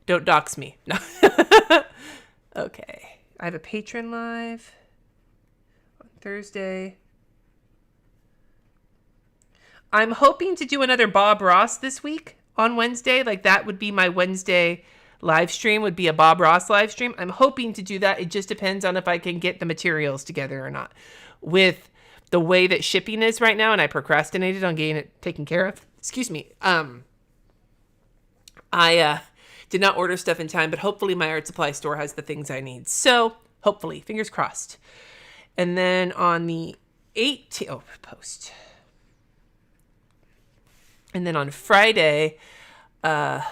Don't dox me. No. Okay. I have a patron live on Thursday. I'm hoping to do another Bob Ross this week on Wednesday. Like, that would be my Wednesday live stream, would be a Bob Ross live stream. I'm hoping to do that. It just depends on if I can get the materials together or not. With the way that shipping is right now, and I procrastinated on getting it taken care of. Excuse me. I did not order stuff in time, but hopefully my art supply store has the things I need. So Hopefully, fingers crossed. And then on the 18th, post. And then on Friday, and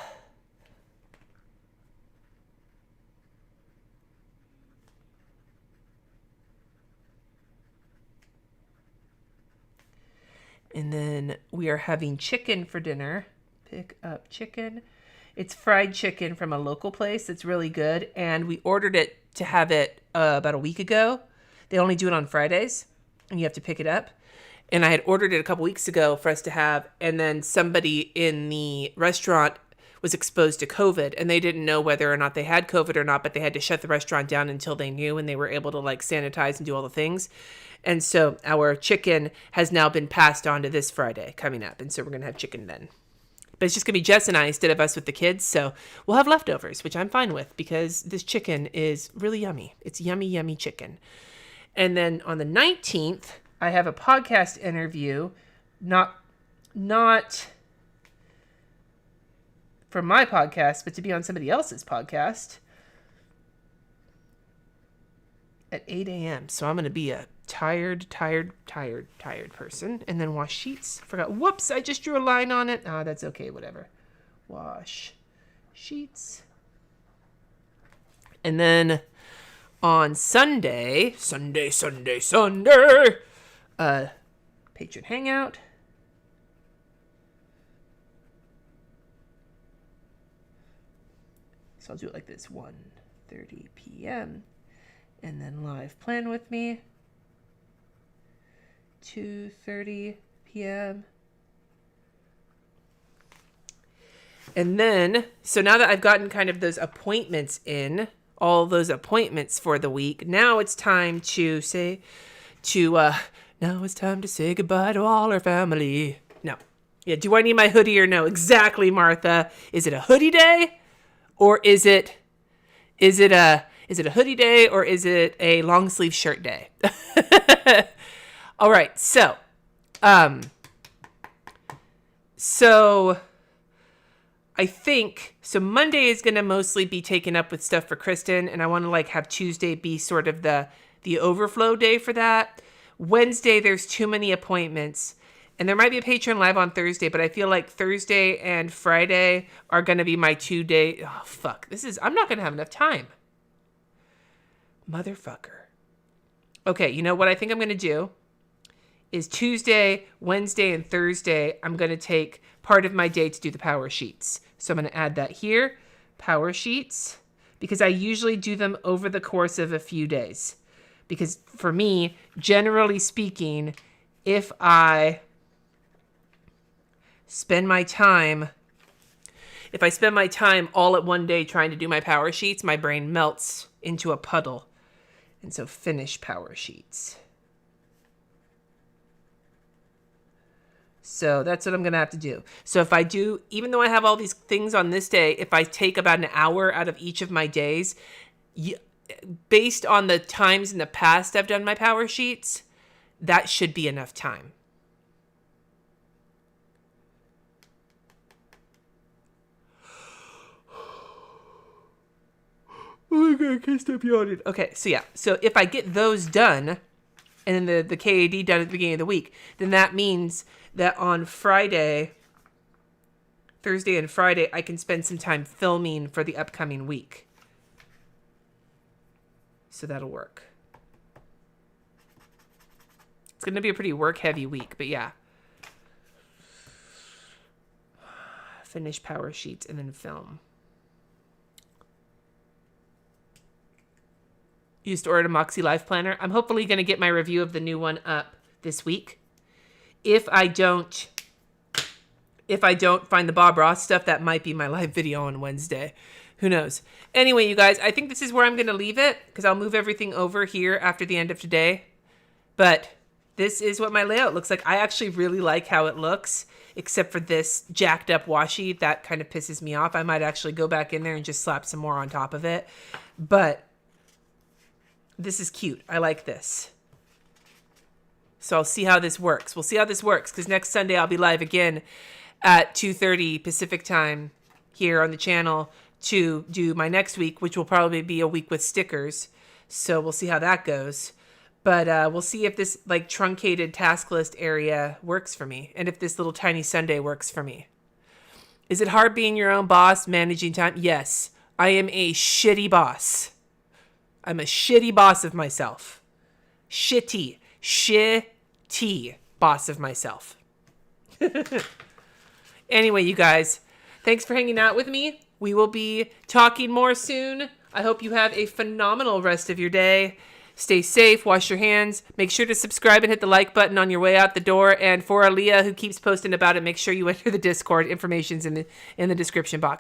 then we are having chicken for dinner. Pick up chicken. It's fried chicken from a local place. It's really good. And we ordered it to have it about a week ago. They only do it on Fridays, and you have to pick it up. And I had ordered it a couple weeks ago for us to have. And then somebody in the restaurant was exposed to COVID, and they didn't know whether or not they had COVID or not, but they had to shut the restaurant down until they knew, and they were able to like sanitize and do all the things. And so our chicken has now been passed on to this Friday coming up. And so we're going to have chicken then. But it's just going to be Jess and I instead of us with the kids. So we'll have leftovers, which I'm fine with because this chicken is really yummy. It's yummy, yummy chicken. And then on the 19th, I have a podcast interview, not for my podcast, but to be on somebody else's podcast at 8 a.m. So I'm going to be a tired person. And then wash sheets. Forgot. Whoops, I just drew a line on it. Ah, that's okay, whatever. Wash sheets. And then on Sunday, patron hangout. So I'll do it like this, 1:30 p.m. And then live plan with me, 2:30 p.m. And then, so now that I've gotten kind of those appointments in, all those appointments for the week, now it's time to say goodbye to all our family. No. Yeah, do I need my hoodie or no? Exactly, Martha. Is it a hoodie day? Or is it a hoodie day, or is it a long sleeve shirt day? All right. So I think, Monday is going to mostly be taken up with stuff for Kristen, and I want to like have Tuesday be sort of the overflow day for that. Wednesday, there's too many appointments. And there might be a Patreon live on Thursday, but I feel like Thursday and Friday are going to be my 2 day. Oh, fuck. I'm not going to have enough time. Motherfucker. Okay, you know what I think I'm going to do is Tuesday, Wednesday, and Thursday, I'm going to take part of my day to do the power sheets. So I'm going to add that here, power sheets, because I usually do them over the course of a few days. Because for me, generally speaking, if I spend my time all at one day trying to do my power sheets, my brain melts into a puddle. And so finish power sheets. So that's what I'm going to have to do. So if I do, even though I have all these things on this day, if I take about an hour out of each of my days, based on the times in the past I've done my power sheets, that should be enough time. Oh my God, I can't stop yawning. Okay, so yeah. So if I get those done, and then the KAD done at the beginning of the week, then that means that on Thursday and Friday, I can spend some time filming for the upcoming week. So that'll work. It's going to be a pretty work-heavy week, but yeah. Finish power sheets and then film. Used to order a Moxie Life Planner. I'm hopefully going to get my review of the new one up this week. If I don't find the Bob Ross stuff, that might be my live video on Wednesday. Who knows? Anyway, you guys, I think this is where I'm going to leave it because I'll move everything over here after the end of today. But this is what my layout looks like. I actually really like how it looks, except for this jacked up washi. That kind of pisses me off. I might actually go back in there and just slap some more on top of it. But this is cute. I like this. So I'll see how this works. We'll see how this works because next Sunday I'll be live again at 2:30 Pacific time here on the channel to do my next week, which will probably be a week with stickers. So we'll see how that goes. But we'll see if this like truncated task list area works for me, and if this little tiny Sunday works for me. Is it hard being your own boss, managing time? Yes, I am a shitty boss. I'm a shitty boss of myself. Shitty boss of myself. Anyway, you guys, thanks for hanging out with me. We will be talking more soon. I hope you have a phenomenal rest of your day. Stay safe, wash your hands, make sure to subscribe and hit the like button on your way out the door. And for Aaliyah, who keeps posting about it, make sure you enter the Discord. Information's in the description box.